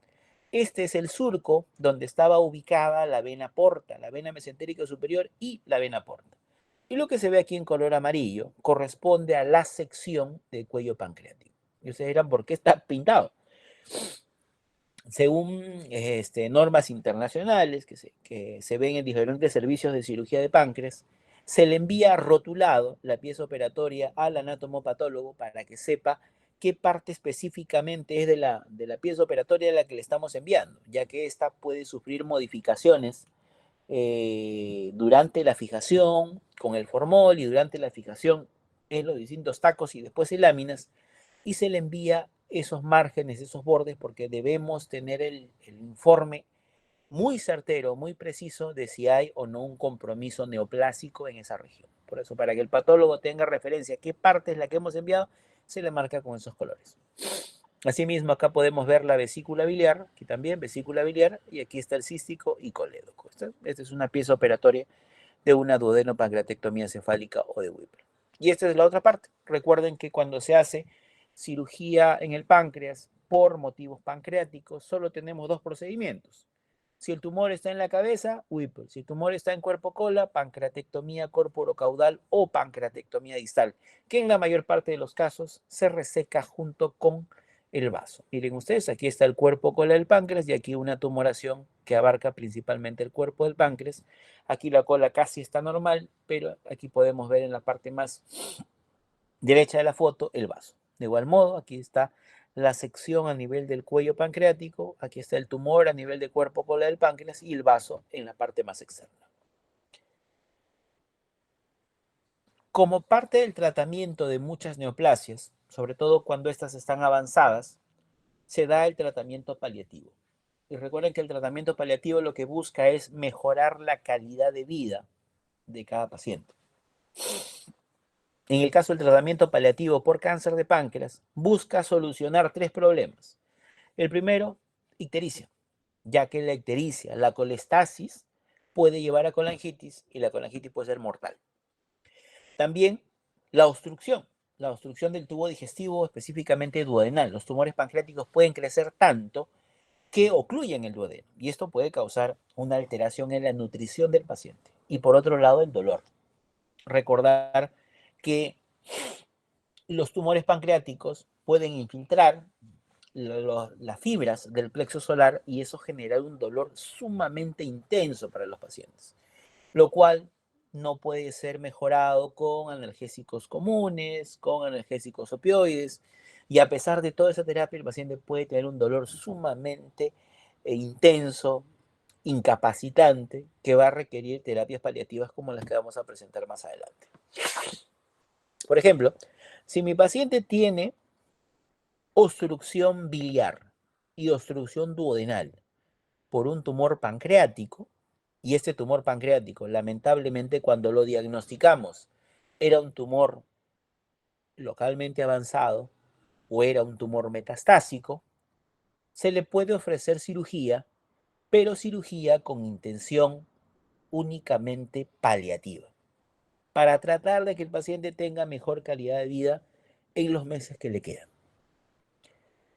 Speaker 1: este es el surco donde estaba ubicada la vena porta, la vena mesentérica superior y la vena porta. Y lo que se ve aquí en color amarillo corresponde a la sección del cuello pancreático. Y ustedes dirán, ¿por qué está pintado? Según normas internacionales que se ven en diferentes servicios de cirugía de páncreas, se le envía rotulado la pieza operatoria al anatomopatólogo para que sepa qué parte específicamente es de la pieza operatoria a la que le estamos enviando, ya que ésta puede sufrir modificaciones durante la fijación con el formol y durante la fijación en los distintos tacos y después en láminas, y se le envía esos márgenes, esos bordes, porque debemos tener el informe muy certero, muy preciso de si hay o no un compromiso neoplásico en esa región. Por eso, para que el patólogo tenga referencia a qué parte es la que hemos enviado, se le marca con esos colores. Asimismo, acá podemos ver la vesícula biliar, aquí también vesícula biliar, y aquí está el cístico y colédoco. Esta es una pieza operatoria de una duodenopancreatectomía cefálica o de Whipple. Y esta es la otra parte. Recuerden que cuando se hace cirugía en el páncreas por motivos pancreáticos, solo tenemos dos procedimientos. Si el tumor está en la cabeza, Whipple. Si el tumor está en cuerpo-cola, pancreatectomía corporocaudal o pancreatectomía distal, que en la mayor parte de los casos se reseca junto con el vaso. Miren ustedes, aquí está el cuerpo-cola del páncreas y aquí una tumoración que abarca principalmente el cuerpo del páncreas. Aquí la cola casi está normal, pero aquí podemos ver en la parte más derecha de la foto el vaso. De igual modo, aquí está la sección a nivel del cuello pancreático, aquí está el tumor a nivel de cuerpo cola del páncreas y el vaso en la parte más externa. Como parte del tratamiento de muchas neoplasias, sobre todo cuando estas están avanzadas, se da el tratamiento paliativo. Y recuerden que el tratamiento paliativo lo que busca es mejorar la calidad de vida de cada paciente. En el caso del tratamiento paliativo por cáncer de páncreas, busca solucionar tres problemas. El primero, ictericia, ya que la ictericia, la colestasis, puede llevar a colangitis y la colangitis puede ser mortal. También la obstrucción del tubo digestivo, específicamente duodenal. Los tumores pancreáticos pueden crecer tanto que ocluyen el duodeno y esto puede causar una alteración en la nutrición del paciente. Y por otro lado, el dolor. Recordar que los tumores pancreáticos pueden infiltrar las fibras del plexo solar y eso genera un dolor sumamente intenso para los pacientes, lo cual no puede ser mejorado con analgésicos comunes, con analgésicos opioides, y a pesar de toda esa terapia, el paciente puede tener un dolor sumamente intenso, incapacitante, que va a requerir terapias paliativas como las que vamos a presentar más adelante. Por ejemplo, si mi paciente tiene obstrucción biliar y obstrucción duodenal por un tumor pancreático, y este tumor pancreático, lamentablemente, cuando lo diagnosticamos, era un tumor localmente avanzado o era un tumor metastásico, se le puede ofrecer cirugía, pero cirugía con intención únicamente paliativa, para tratar de que el paciente tenga mejor calidad de vida en los meses que le quedan.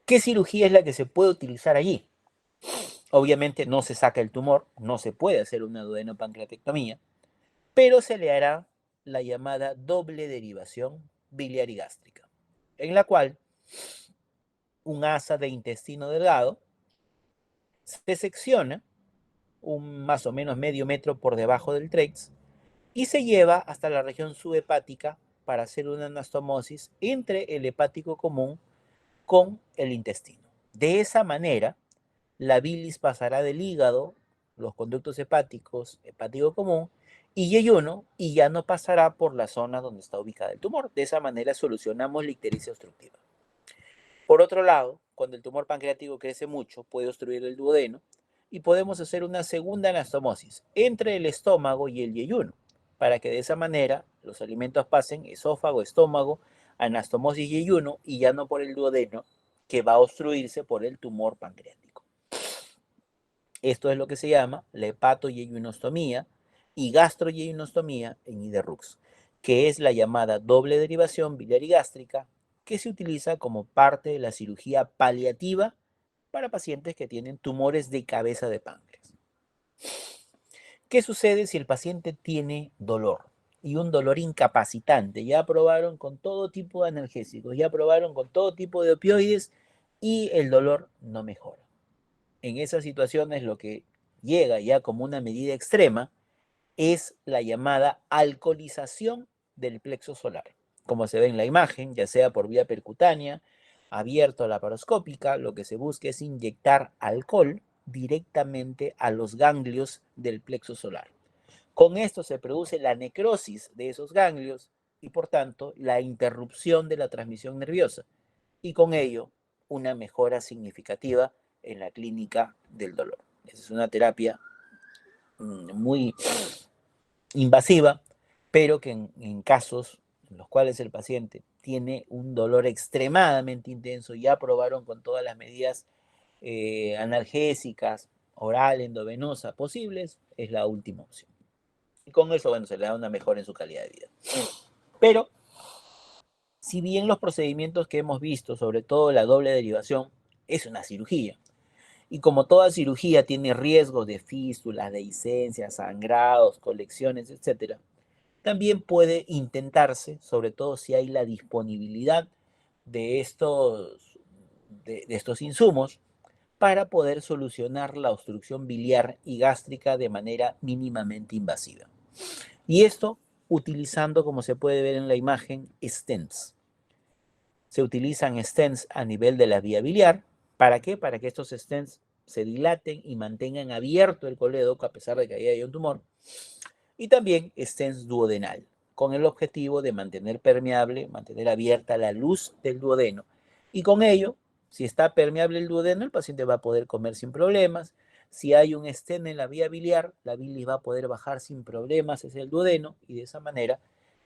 Speaker 1: ¿Qué cirugía es la que se puede utilizar allí? Obviamente no se saca el tumor, no se puede hacer una duodenopancreatectomía, pero se le hará la llamada doble derivación biliar y gástrica, en la cual un asa de intestino delgado se secciona más o menos medio metro por debajo del trex y se lleva hasta la región subhepática para hacer una anastomosis entre el hepático común con el intestino. De esa manera, la bilis pasará del hígado, los conductos hepáticos, hepático común y yeyuno, y ya no pasará por la zona donde está ubicada el tumor. De esa manera solucionamos la ictericia obstructiva. Por otro lado, cuando el tumor pancreático crece mucho, puede obstruir el duodeno y podemos hacer una segunda anastomosis entre el estómago y el yeyuno, para que de esa manera los alimentos pasen esófago, estómago, anastomosis y yeyuno, y ya no por el duodeno, que va a obstruirse por el tumor pancreático. Esto es lo que se llama la hepatoyeyunostomía y gastroyeyunostomía en IDERRUX, que es la llamada doble derivación biliar y gástrica, que se utiliza como parte de la cirugía paliativa para pacientes que tienen tumores de cabeza de páncreas. ¿Qué sucede si el paciente tiene dolor? Y un dolor incapacitante. Ya probaron con todo tipo de analgésicos, ya probaron con todo tipo de opioides y el dolor no mejora. En esas situaciones lo que llega ya como una medida extrema es la llamada alcoholización del plexo solar, como se ve en la imagen, ya sea por vía percutánea, abierto a laparoscópica. Lo que se busca es inyectar alcohol directamente a los ganglios del plexo solar. Con esto se produce la necrosis de esos ganglios y por tanto la interrupción de la transmisión nerviosa, y con ello una mejora significativa en la clínica del dolor. Esa es una terapia muy invasiva, pero que en casos en los cuales el paciente tiene un dolor extremadamente intenso, ya probaron con todas las medidas analgésicas, oral, endovenosa posibles, es la última opción. Y con eso, bueno, se le da una mejora en su calidad de vida. Pero, si bien los procedimientos que hemos visto, sobre todo la doble derivación, es una cirugía, y como toda cirugía tiene riesgos de fístulas, dehiscencias, sangrados, colecciones, etc., también puede intentarse, sobre todo si hay la disponibilidad de estos insumos, para poder solucionar la obstrucción biliar y gástrica de manera mínimamente invasiva. Y esto utilizando, como se puede ver en la imagen, stents. Se utilizan stents a nivel de la vía biliar. ¿Para qué? Para que estos stents se dilaten y mantengan abierto el colédoco a pesar de que ahí hay un tumor. Y también stents duodenal, con el objetivo de mantener permeable, mantener abierta la luz del duodeno. Y con ello, si está permeable el duodeno, el paciente va a poder comer sin problemas. Si hay un stent en la vía biliar, la bilis va a poder bajar sin problemas hacia el duodeno, y de esa manera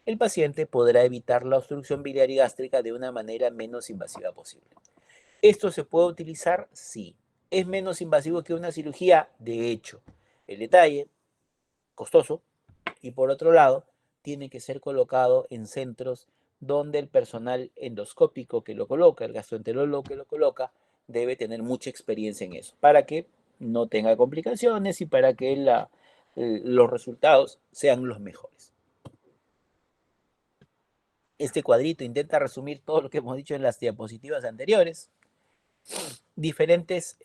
Speaker 1: el paciente podrá evitar la obstrucción biliar y gástrica de una manera menos invasiva posible. ¿Esto se puede utilizar? Sí. ¿Es menos invasivo que una cirugía? De hecho. El detalle, costoso, y por otro lado, tiene que ser colocado en centros donde el personal endoscópico que lo coloca, el gastroenterólogo que lo coloca, debe tener mucha experiencia en eso, para que no tenga complicaciones y para que los resultados sean los mejores. Este cuadrito intenta resumir todo lo que hemos dicho en las diapositivas anteriores. Diferentes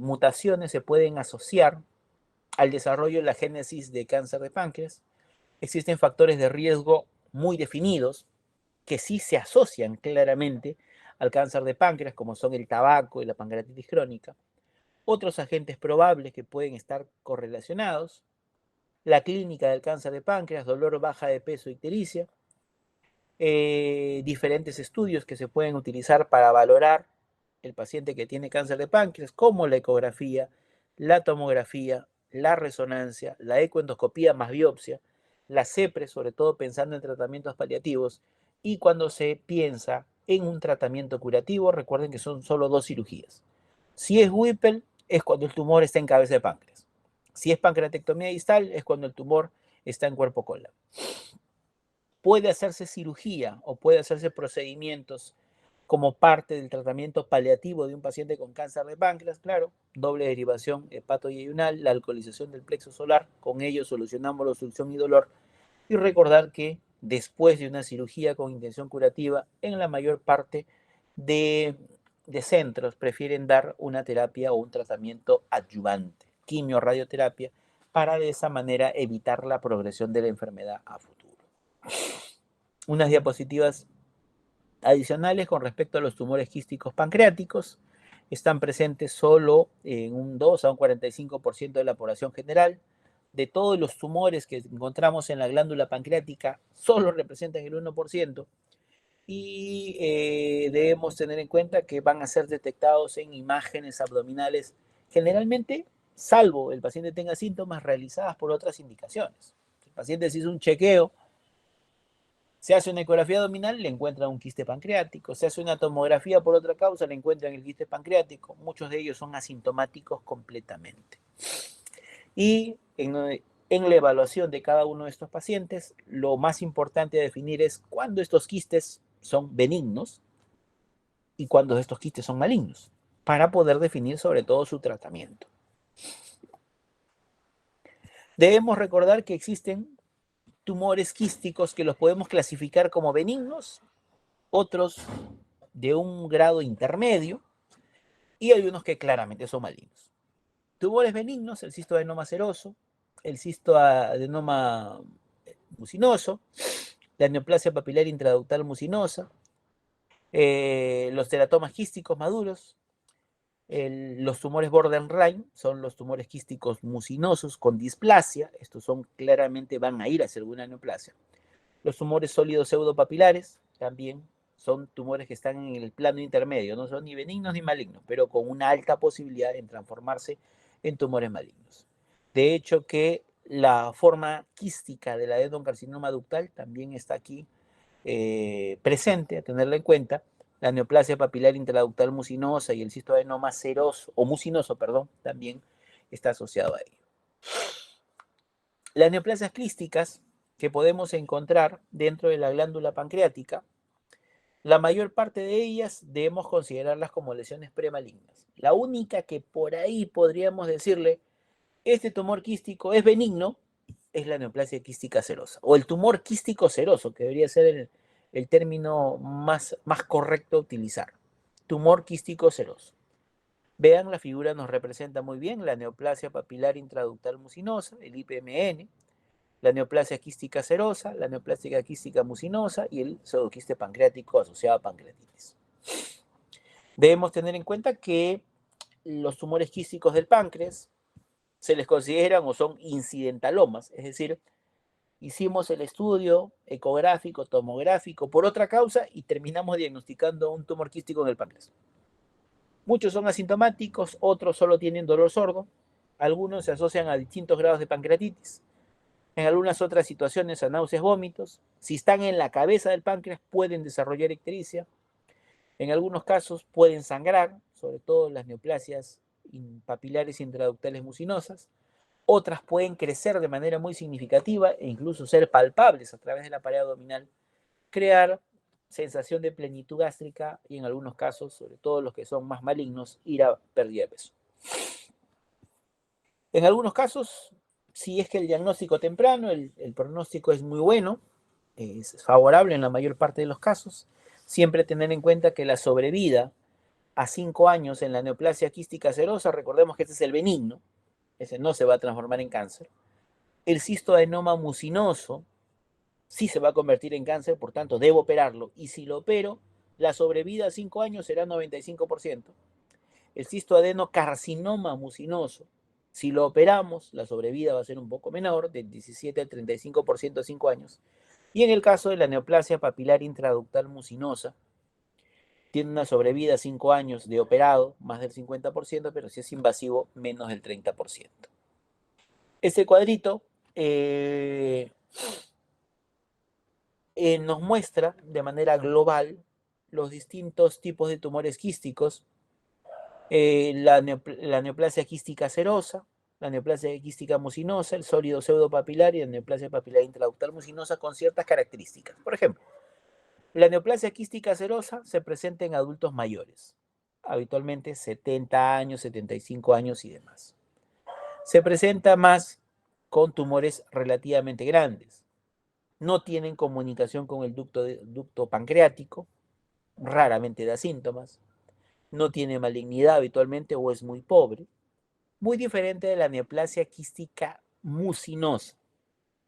Speaker 1: mutaciones se pueden asociar al desarrollo de la génesis de cáncer de páncreas. Existen factores de riesgo muy definidos que sí se asocian claramente al cáncer de páncreas, como son el tabaco y la pancreatitis crónica. Otros agentes probables que pueden estar correlacionados: la clínica del cáncer de páncreas, dolor, baja de peso, ictericia, diferentes estudios que se pueden utilizar para valorar el paciente que tiene cáncer de páncreas, como la ecografía, la tomografía, la resonancia, la ecoendoscopía más biopsia, la CEPRE, sobre todo pensando en tratamientos paliativos, y cuando se piensa en un tratamiento curativo, recuerden que son solo 2 cirugías. Si es Whipple, es cuando el tumor está en cabeza de páncreas. Si es pancreatectomía distal, es cuando el tumor está en cuerpo cola. Puede hacerse cirugía o puede hacerse procedimientos como parte del tratamiento paliativo de un paciente con cáncer de páncreas, claro, doble derivación hepatoyeyunal, la alcoholización del plexo solar, con ello solucionamos la obstrucción y dolor. Y recordar que después de una cirugía con intención curativa, en la mayor parte de centros prefieren dar una terapia o un tratamiento adyuvante, quimio, radioterapia, para de esa manera evitar la progresión de la enfermedad a futuro. Unas diapositivas adicionales con respecto a los tumores quísticos pancreáticos. Están presentes solo en un 2 a un 45% de la población general. De todos los tumores que encontramos en la glándula pancreática, solo representan el 1%. Y debemos tener en cuenta que van a ser detectados en imágenes abdominales, generalmente, salvo el paciente tenga síntomas, realizadas por otras indicaciones. El paciente se hizo un chequeo, se hace una ecografía abdominal, le encuentran un quiste pancreático. Se hace una tomografía por otra causa, le encuentran el quiste pancreático. Muchos de ellos son asintomáticos completamente. Y en la evaluación de cada uno de estos pacientes, lo más importante a definir es cuándo estos quistes son benignos y cuándo estos quistes son malignos, para poder definir sobre todo su tratamiento. Debemos recordar que existen tumores quísticos que los podemos clasificar como benignos, otros de un grado intermedio, y hay unos que claramente son malignos. Tumores benignos: el cistoadenoma seroso, el cistoadenoma mucinoso, la neoplasia papilar intraductal mucinosa, los teratomas quísticos maduros, los tumores borderline son los tumores quísticos mucinosos con displasia. Estos son claramente, van a ir hacia alguna neoplasia. Los tumores sólidos pseudopapilares también son tumores que están en el plano intermedio, no son ni benignos ni malignos, pero con una alta posibilidad de transformarse en tumores malignos. De hecho, que la forma quística del adenocarcinoma ductal también está aquí presente, a tenerla en cuenta. La neoplasia papilar intraductal mucinosa y el cistoadenoma seroso, o mucinoso, perdón, también está asociado a ello. Las neoplasias clísticas que podemos encontrar dentro de la glándula pancreática, la mayor parte de ellas debemos considerarlas como lesiones premalignas. La única que por ahí podríamos decirle, este tumor quístico es benigno, es la neoplasia quística serosa, o el tumor quístico seroso, que debería ser el término más correcto a utilizar. Tumor quístico seroso. Vean, la figura nos representa muy bien la neoplasia papilar intraductal mucinosa, el IPMN, la neoplasia quística serosa, la neoplasia quística mucinosa y el pseudoquiste pancreático asociado a pancreatitis. Debemos tener en cuenta que los tumores quísticos del páncreas se les consideran o son incidentalomas, es decir, hicimos el estudio ecográfico, tomográfico por otra causa y terminamos diagnosticando un tumor quístico en el páncreas. Muchos son asintomáticos, otros solo tienen dolor sordo, algunos se asocian a distintos grados de pancreatitis, en algunas otras situaciones a náuseas, vómitos. Si están en la cabeza del páncreas pueden desarrollar ictericia, en algunos casos pueden sangrar, sobre todo las neoplasias papilares intraductales mucinosas. Otras pueden crecer de manera muy significativa e incluso ser palpables a través de la pared abdominal, crear sensación de plenitud gástrica y en algunos casos, sobre todo los que son más malignos, ir a pérdida de peso. En algunos casos, si es que el diagnóstico temprano, el pronóstico es muy bueno, es favorable en la mayor parte de los casos. Siempre tener en cuenta que la sobrevida a 5 años en la neoplasia quística serosa, recordemos que este es el benigno, ese no se va a transformar en cáncer. El cistoadenoma mucinoso sí se va a convertir en cáncer, por tanto debo operarlo. Y si lo opero, la sobrevida a 5 años será 95%. El cistoadenocarcinoma mucinoso, si lo operamos, la sobrevida va a ser un poco menor, del 17 al 35% a 5 años. Y en el caso de la neoplasia papilar intraductal mucinosa, tiene una sobrevida a 5 años de operado, más del 50%, pero si es invasivo, menos del 30%. Este cuadrito nos muestra de manera global los distintos tipos de tumores quísticos, la neoplasia quística serosa, la neoplasia quística mucinosa, el sólido pseudopapilar y la neoplasia papilar intraductal mucinosa con ciertas características. Por ejemplo, la neoplasia quística serosa se presenta en adultos mayores, habitualmente 70 años, 75 años y demás. Se presenta más con tumores relativamente grandes. No tienen comunicación con el ducto pancreático, raramente da síntomas. No tiene malignidad habitualmente o es muy pobre. Muy diferente de la neoplasia quística mucinosa.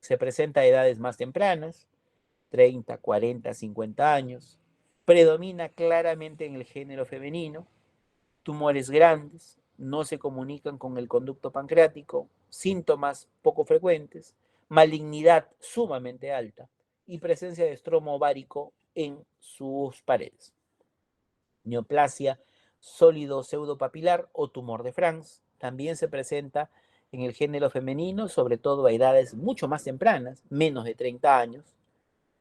Speaker 1: Se presenta a edades más tempranas, 30, 40, 50 años. Predomina claramente en el género femenino. Tumores grandes, no se comunican con el conducto pancreático, síntomas poco frecuentes, malignidad sumamente alta y presencia de estromo ovárico en sus paredes. Neoplasia sólido pseudopapilar o tumor de Franz también se presenta en el género femenino, sobre todo a edades mucho más tempranas, menos de 30 años.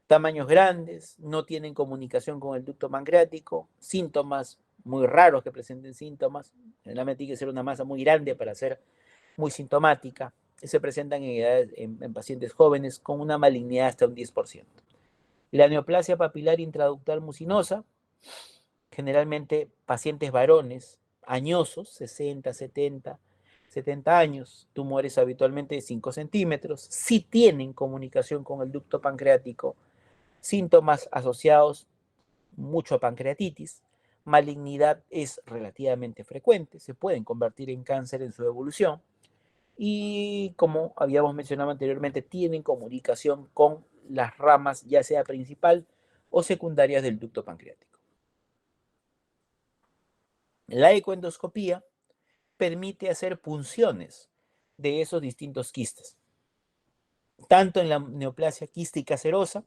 Speaker 1: Tamaños grandes, no tienen comunicación con el ducto pancreático, síntomas muy raros que presenten síntomas, generalmente tiene que ser una masa muy grande para ser muy sintomática, se presentan en pacientes jóvenes con una malignidad hasta un 10%. La neoplasia papilar intraductal mucinosa, generalmente pacientes varones, añosos, 60, 70 años, tumores habitualmente de 5 centímetros, sí tienen comunicación con el ducto pancreático, síntomas asociados mucho a pancreatitis, malignidad es relativamente frecuente, se pueden convertir en cáncer en su evolución y como habíamos mencionado anteriormente, tienen comunicación con las ramas ya sea principal o secundarias del ducto pancreático. La ecoendoscopía permite hacer punciones de esos distintos quistes, tanto en la neoplasia quística serosa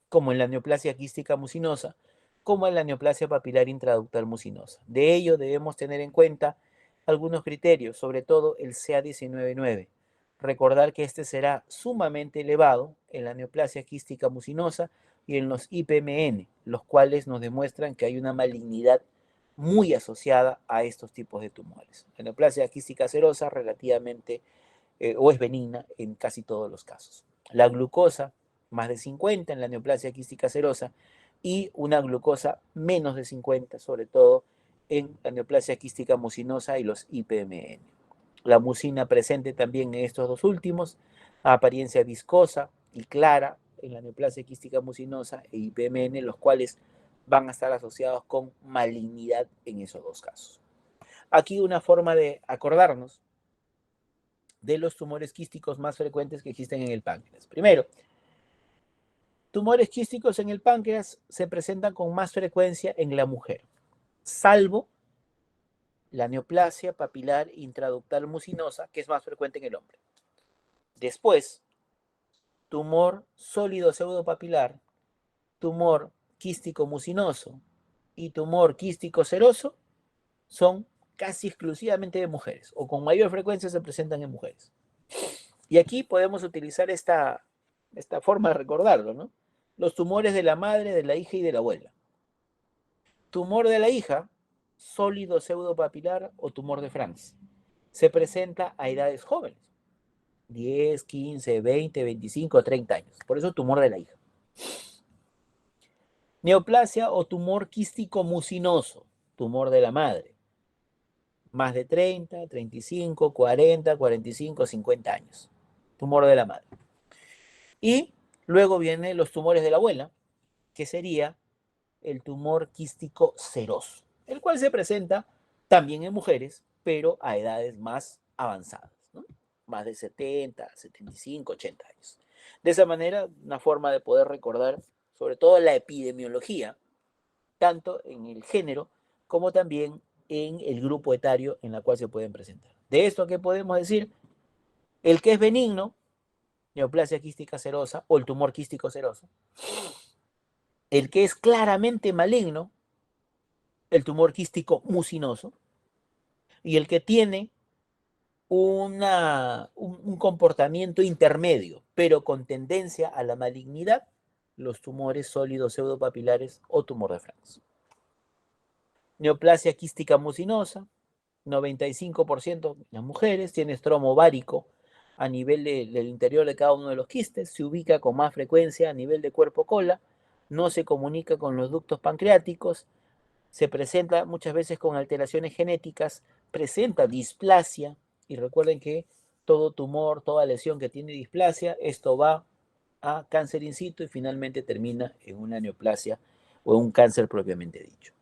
Speaker 1: como en la neoplasia quística mucinosa, como en la neoplasia papilar intraductal mucinosa. De ello debemos tener en cuenta algunos criterios, sobre todo el CA19-9. Recordar que este será sumamente elevado en la neoplasia quística mucinosa y en los IPMN, los cuales nos demuestran que hay una malignidad muy asociada a estos tipos de tumores. La neoplasia quística serosa relativamente o es benigna en casi todos los casos. La glucosa más de 50 en la neoplasia quística serosa y una glucosa menos de 50, sobre todo en la neoplasia quística mucinosa y los IPMN. La mucina presente también en estos dos últimos, apariencia viscosa y clara en la neoplasia quística mucinosa e IPMN, los cuales van a estar asociados con malignidad en esos dos casos. Aquí una forma de acordarnos de los tumores quísticos más frecuentes que existen en el páncreas. Primero, tumores quísticos en el páncreas se presentan con más frecuencia en la mujer, salvo la neoplasia papilar intraductal mucinosa, que es más frecuente en el hombre. Después, tumor sólido pseudopapilar, tumor quístico mucinoso y tumor quístico seroso son casi exclusivamente de mujeres, o con mayor frecuencia se presentan en mujeres. Y aquí podemos utilizar esta forma de recordarlo, ¿no? Los tumores de la madre, de la hija y de la abuela. Tumor de la hija, sólido pseudopapilar o tumor de Franz. Se presenta a edades jóvenes, 10, 15, 20, 25, 30 años. Por eso tumor de la hija. Neoplasia o tumor quístico mucinoso, tumor de la madre. Más de 30, 35, 40, 45, 50 años. Tumor de la madre. Y luego vienen los tumores de la abuela, que sería el tumor quístico seroso, el cual se presenta también en mujeres, pero a edades más avanzadas, ¿no? Más de 70, 75, 80 años. De esa manera, una forma de poder recordar sobre todo la epidemiología, tanto en el género como también en el grupo etario en la cual se pueden presentar. De esto, ¿qué podemos decir? El que es benigno, neoplasia quística serosa o el tumor quístico seroso. El que es claramente maligno, el tumor quístico mucinoso. Y el que tiene un comportamiento intermedio, pero con tendencia a la malignidad, los tumores sólidos pseudopapilares o tumor de Franz. Neoplasia quística mucinosa, 95% de las mujeres, tiene estromo ovárico a nivel del interior de cada uno de los quistes, se ubica con más frecuencia a nivel de cuerpo-cola, no se comunica con los ductos pancreáticos, se presenta muchas veces con alteraciones genéticas, presenta displasia, y recuerden que todo tumor, toda lesión que tiene displasia, esto va a cáncer in situ y finalmente termina en una neoplasia o en un cáncer propiamente dicho.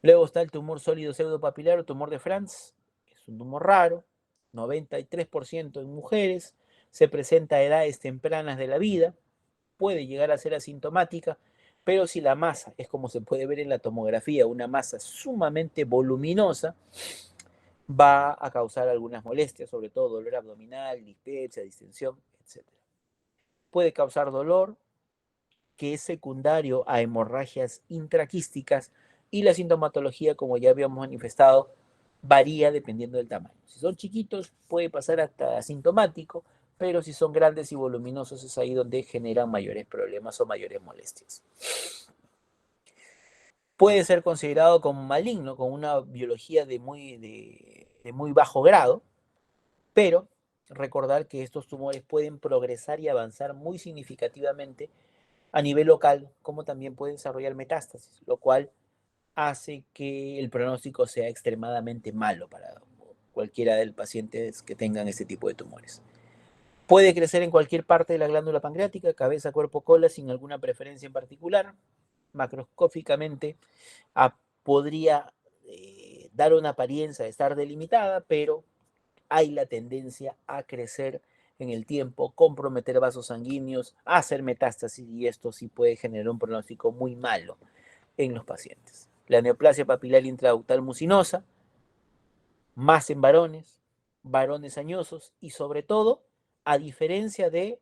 Speaker 1: Luego está el tumor sólido pseudopapilar o tumor de Franz, que es un tumor raro, 93% en mujeres, se presenta a edades tempranas de la vida, puede llegar a ser asintomática, pero si la masa es como se puede ver en la tomografía, una masa sumamente voluminosa, va a causar algunas molestias, sobre todo dolor abdominal, dispepsia, distensión, etc. Puede causar dolor que es secundario a hemorragias intraquísticas y la sintomatología, como ya habíamos manifestado, varía dependiendo del tamaño. Si son chiquitos puede pasar hasta asintomático, pero si son grandes y voluminosos es ahí donde generan mayores problemas o mayores molestias. Puede ser considerado como maligno, con una biología de muy bajo grado, pero recordar que estos tumores pueden progresar y avanzar muy significativamente a nivel local, como también pueden desarrollar metástasis, lo cual hace que el pronóstico sea extremadamente malo para cualquiera de los pacientes que tengan este tipo de tumores. Puede crecer en cualquier parte de la glándula pancreática, cabeza, cuerpo, cola, sin alguna preferencia en particular. Macroscópicamente podría dar una apariencia de estar delimitada, pero hay la tendencia a crecer en el tiempo, comprometer vasos sanguíneos, hacer metástasis, y esto sí puede generar un pronóstico muy malo en los pacientes. La neoplasia papilar intraductal mucinosa, más en varones, varones añosos y sobre todo, a diferencia de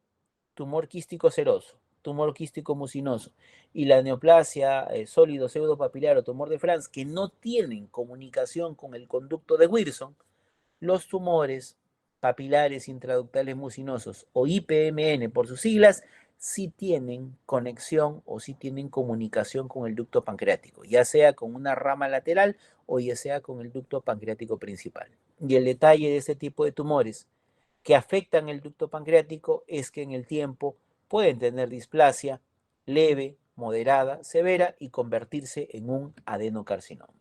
Speaker 1: tumor quístico seroso, tumor quístico mucinoso y la neoplasia sólido pseudopapilar o tumor de Franz, que no tienen comunicación con el conducto de Wilson, los tumores papilares intraductales mucinosos o IPMN por sus siglas sí tienen conexión o sí tienen comunicación con el ducto pancreático, ya sea con una rama lateral o ya sea con el ducto pancreático principal. Y el detalle de este tipo de tumores que afectan el ducto pancreático es que en el tiempo pueden tener displasia leve, moderada, severa y convertirse en un adenocarcinoma.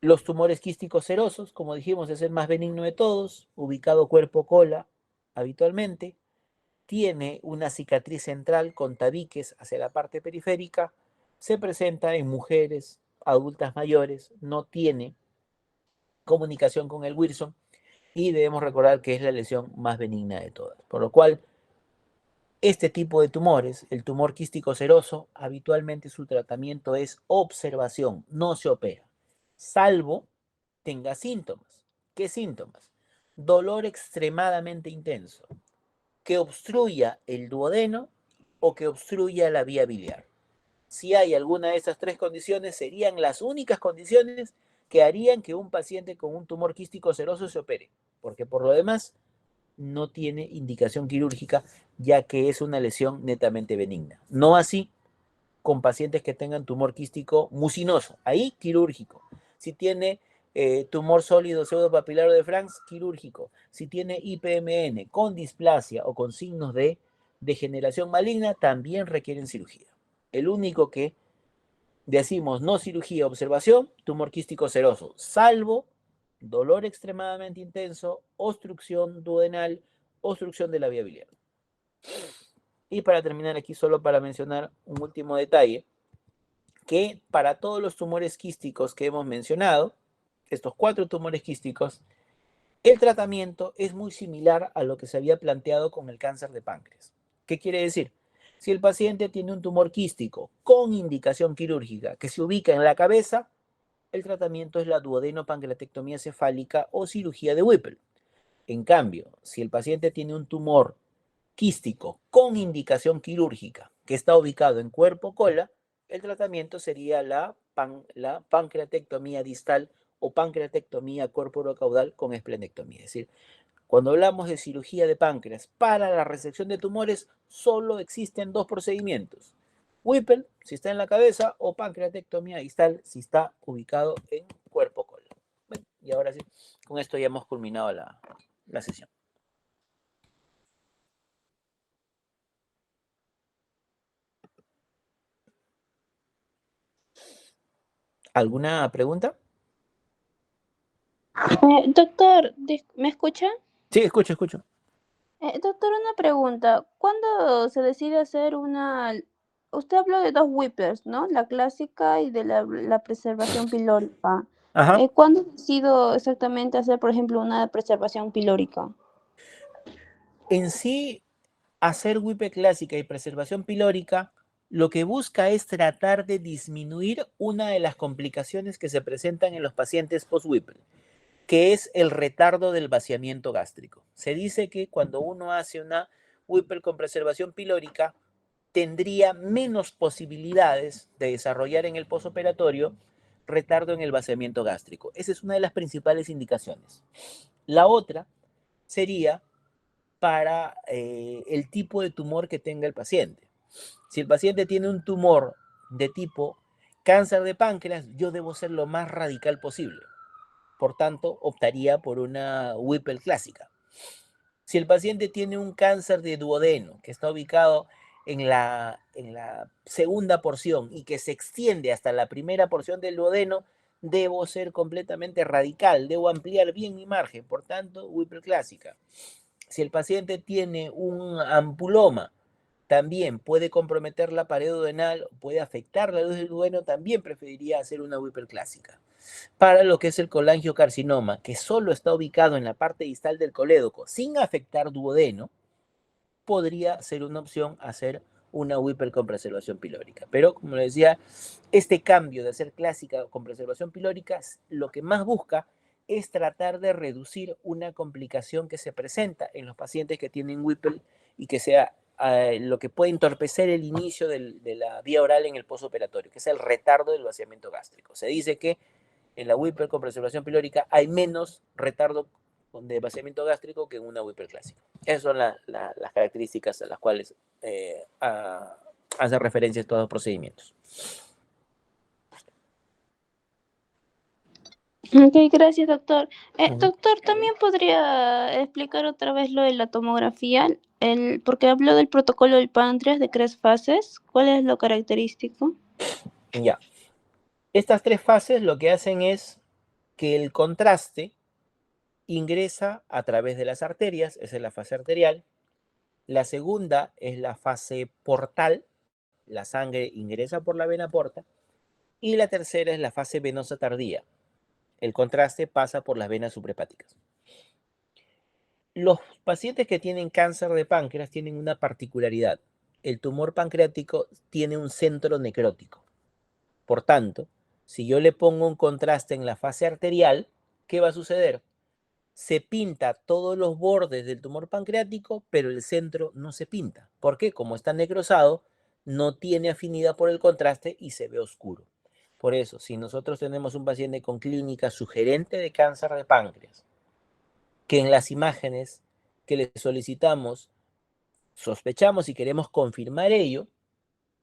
Speaker 1: Los tumores quísticos serosos, como dijimos, es el más benigno de todos, ubicado cuerpo-cola habitualmente, tiene una cicatriz central con tabiques hacia la parte periférica, se presenta en mujeres adultas mayores, no tiene comunicación con el Wilson y debemos recordar que es la lesión más benigna de todas. Por lo cual, este tipo de tumores, el tumor quístico seroso, habitualmente su tratamiento es observación, no se opera, salvo tenga síntomas. ¿Qué síntomas? Dolor extremadamente intenso, que obstruya el duodeno o que obstruya la vía biliar. Si hay alguna de esas tres condiciones, serían las únicas condiciones que harían que un paciente con un tumor quístico seroso se opere, porque por lo demás no tiene indicación quirúrgica, ya que es una lesión netamente benigna. No así con pacientes que tengan tumor quístico mucinoso, ahí quirúrgico. Si tiene tumor sólido pseudopapilar de Franz, quirúrgico. Si tiene IPMN con displasia o con signos de degeneración maligna, también requieren cirugía. El único que decimos no cirugía, observación, tumor quístico seroso, salvo dolor extremadamente intenso, obstrucción duodenal, obstrucción de la vía biliar. Y para terminar aquí, solo para mencionar un último detalle, que para todos los tumores quísticos que hemos mencionado, estos 4 tumores quísticos, El tratamiento es muy similar a lo que se había planteado con el cáncer de páncreas. ¿Qué quiere decir? Si el paciente tiene un tumor quístico con indicación quirúrgica que se ubica en la cabeza, el tratamiento es la duodenopancreatectomía cefálica o cirugía de Whipple. En cambio, si el paciente tiene un tumor quístico con indicación quirúrgica que está ubicado en cuerpo-cola, el tratamiento sería la pancreatectomía distal o pancreatectomía corporocaudal con esplenectomía. Es decir, cuando hablamos de cirugía de páncreas para la resección de tumores, solo existen dos procedimientos. Whipple, si está en la cabeza, o pancreatectomía distal, si está ubicado en cuerpo-cola. Bueno, y ahora sí, con esto ya hemos culminado la sesión. ¿Alguna pregunta?
Speaker 3: Doctor, ¿me escucha?
Speaker 1: Sí, escucho, escucho.
Speaker 3: Doctor, una pregunta. ¿Cuándo se decide hacer una... Usted habló de dos whippers, ¿no? La clásica y de la preservación pilórica.
Speaker 1: Ajá.
Speaker 3: ¿Cuándo decido exactamente hacer, por ejemplo, una preservación pilórica?
Speaker 1: En sí, hacer WIPE clásica y preservación pilórica lo que busca es tratar de disminuir una de las complicaciones que se presentan en los pacientes post-WIPE, que es el retardo del vaciamiento gástrico. Se dice que cuando uno hace una WIPE con preservación pilórica, tendría menos posibilidades de desarrollar en el posoperatorio retardo en el vaciamiento gástrico. Esa es una de las principales indicaciones. La otra sería para el tipo de tumor que tenga el paciente. Si el paciente tiene un tumor de tipo cáncer de páncreas, yo debo ser lo más radical posible. Por tanto, optaría por una Whipple clásica. Si el paciente tiene un cáncer de duodeno que está ubicado en la segunda porción y que se extiende hasta la primera porción del duodeno, debo ser completamente radical, debo ampliar bien mi margen, por tanto, Whipple clásica. Si el paciente tiene un ampuloma, también puede comprometer la pared duodenal, puede afectar la luz del duodeno, también preferiría hacer una Whipple clásica. Para lo que es el colangiocarcinoma, que solo está ubicado en la parte distal del colédoco, sin afectar duodeno, podría ser una opción hacer una Whipple con preservación pilórica. Pero, como les decía, este cambio de hacer clásica con preservación pilórica, lo que más busca es tratar de reducir una complicación que se presenta en los pacientes que tienen Whipple y que sea lo que puede entorpecer el inicio de la vía oral en el postoperatorio, que es el retardo del vaciamiento gástrico. Se dice que en la Whipple con preservación pilórica hay menos retardo de vaciamiento gástrico que en una Whipple clásica. Esas son las características a las cuales hace referencia estos dos procedimientos.
Speaker 3: Ok, gracias, doctor. Doctor, ¿también podría explicar otra vez lo de la tomografía? Porque habló del protocolo del páncreas de 3 fases. ¿Cuál es lo característico?
Speaker 1: Ya. Estas 3 fases lo que hacen es que el contraste ingresa a través de las arterias, esa es la fase arterial. La segunda es la fase portal, la sangre ingresa por la vena porta. Y la tercera es la fase venosa tardía. El contraste pasa por las venas suprahepáticas. Los pacientes que tienen cáncer de páncreas tienen una particularidad. El tumor pancreático tiene un centro necrótico. Por tanto, si yo le pongo un contraste en la fase arterial, ¿qué va a suceder? Se pinta todos los bordes del tumor pancreático, pero el centro no se pinta. ¿Por qué? Como está necrosado, no tiene afinidad por el contraste y se ve oscuro. Por eso, si nosotros tenemos un paciente con clínica sugerente de cáncer de páncreas, que en las imágenes que le solicitamos sospechamos y queremos confirmar ello,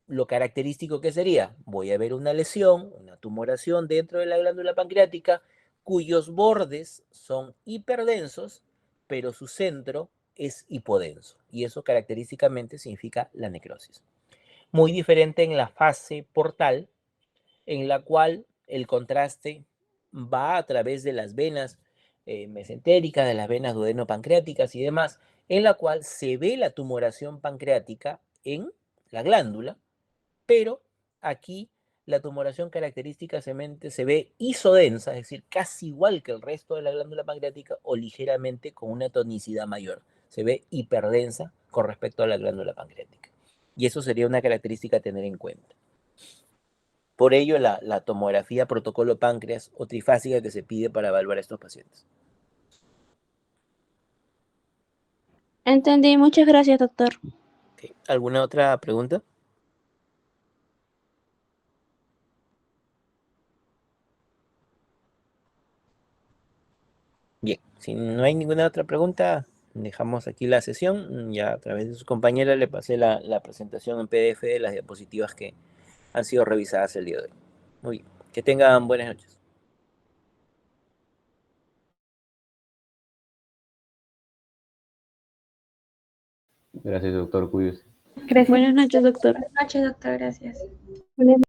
Speaker 1: lo característico que sería, voy a ver una lesión, una tumoración dentro de la glándula pancreática, cuyos bordes son hiperdensos, pero su centro es hipodenso. Y eso característicamente significa la necrosis. Muy diferente en la fase portal, en la cual el contraste va a través de las venas mesentéricas, de las venas duodenopancreáticas y demás, en la cual se ve la tumoración pancreática en la glándula, pero aquí la tumoración característicamente se ve isodensa, es decir, casi igual que el resto de la glándula pancreática o ligeramente con una tonicidad mayor. Se ve hiperdensa con respecto a la glándula pancreática. Y eso sería una característica a tener en cuenta. Por ello, la tomografía protocolo páncreas o trifásica que se pide para evaluar a estos pacientes.
Speaker 3: Entendí, muchas gracias, doctor.
Speaker 1: Okay. ¿Alguna otra pregunta? Bien, si no hay ninguna otra pregunta, dejamos aquí la sesión. Ya a través de su compañera le pasé la presentación en PDF de las diapositivas que han sido revisadas el día de hoy. Muy bien, que tengan buenas noches.
Speaker 4: Gracias, doctor. Cuídese.
Speaker 3: Buenas noches, doctor.
Speaker 2: Buenas noches, doctor. Gracias.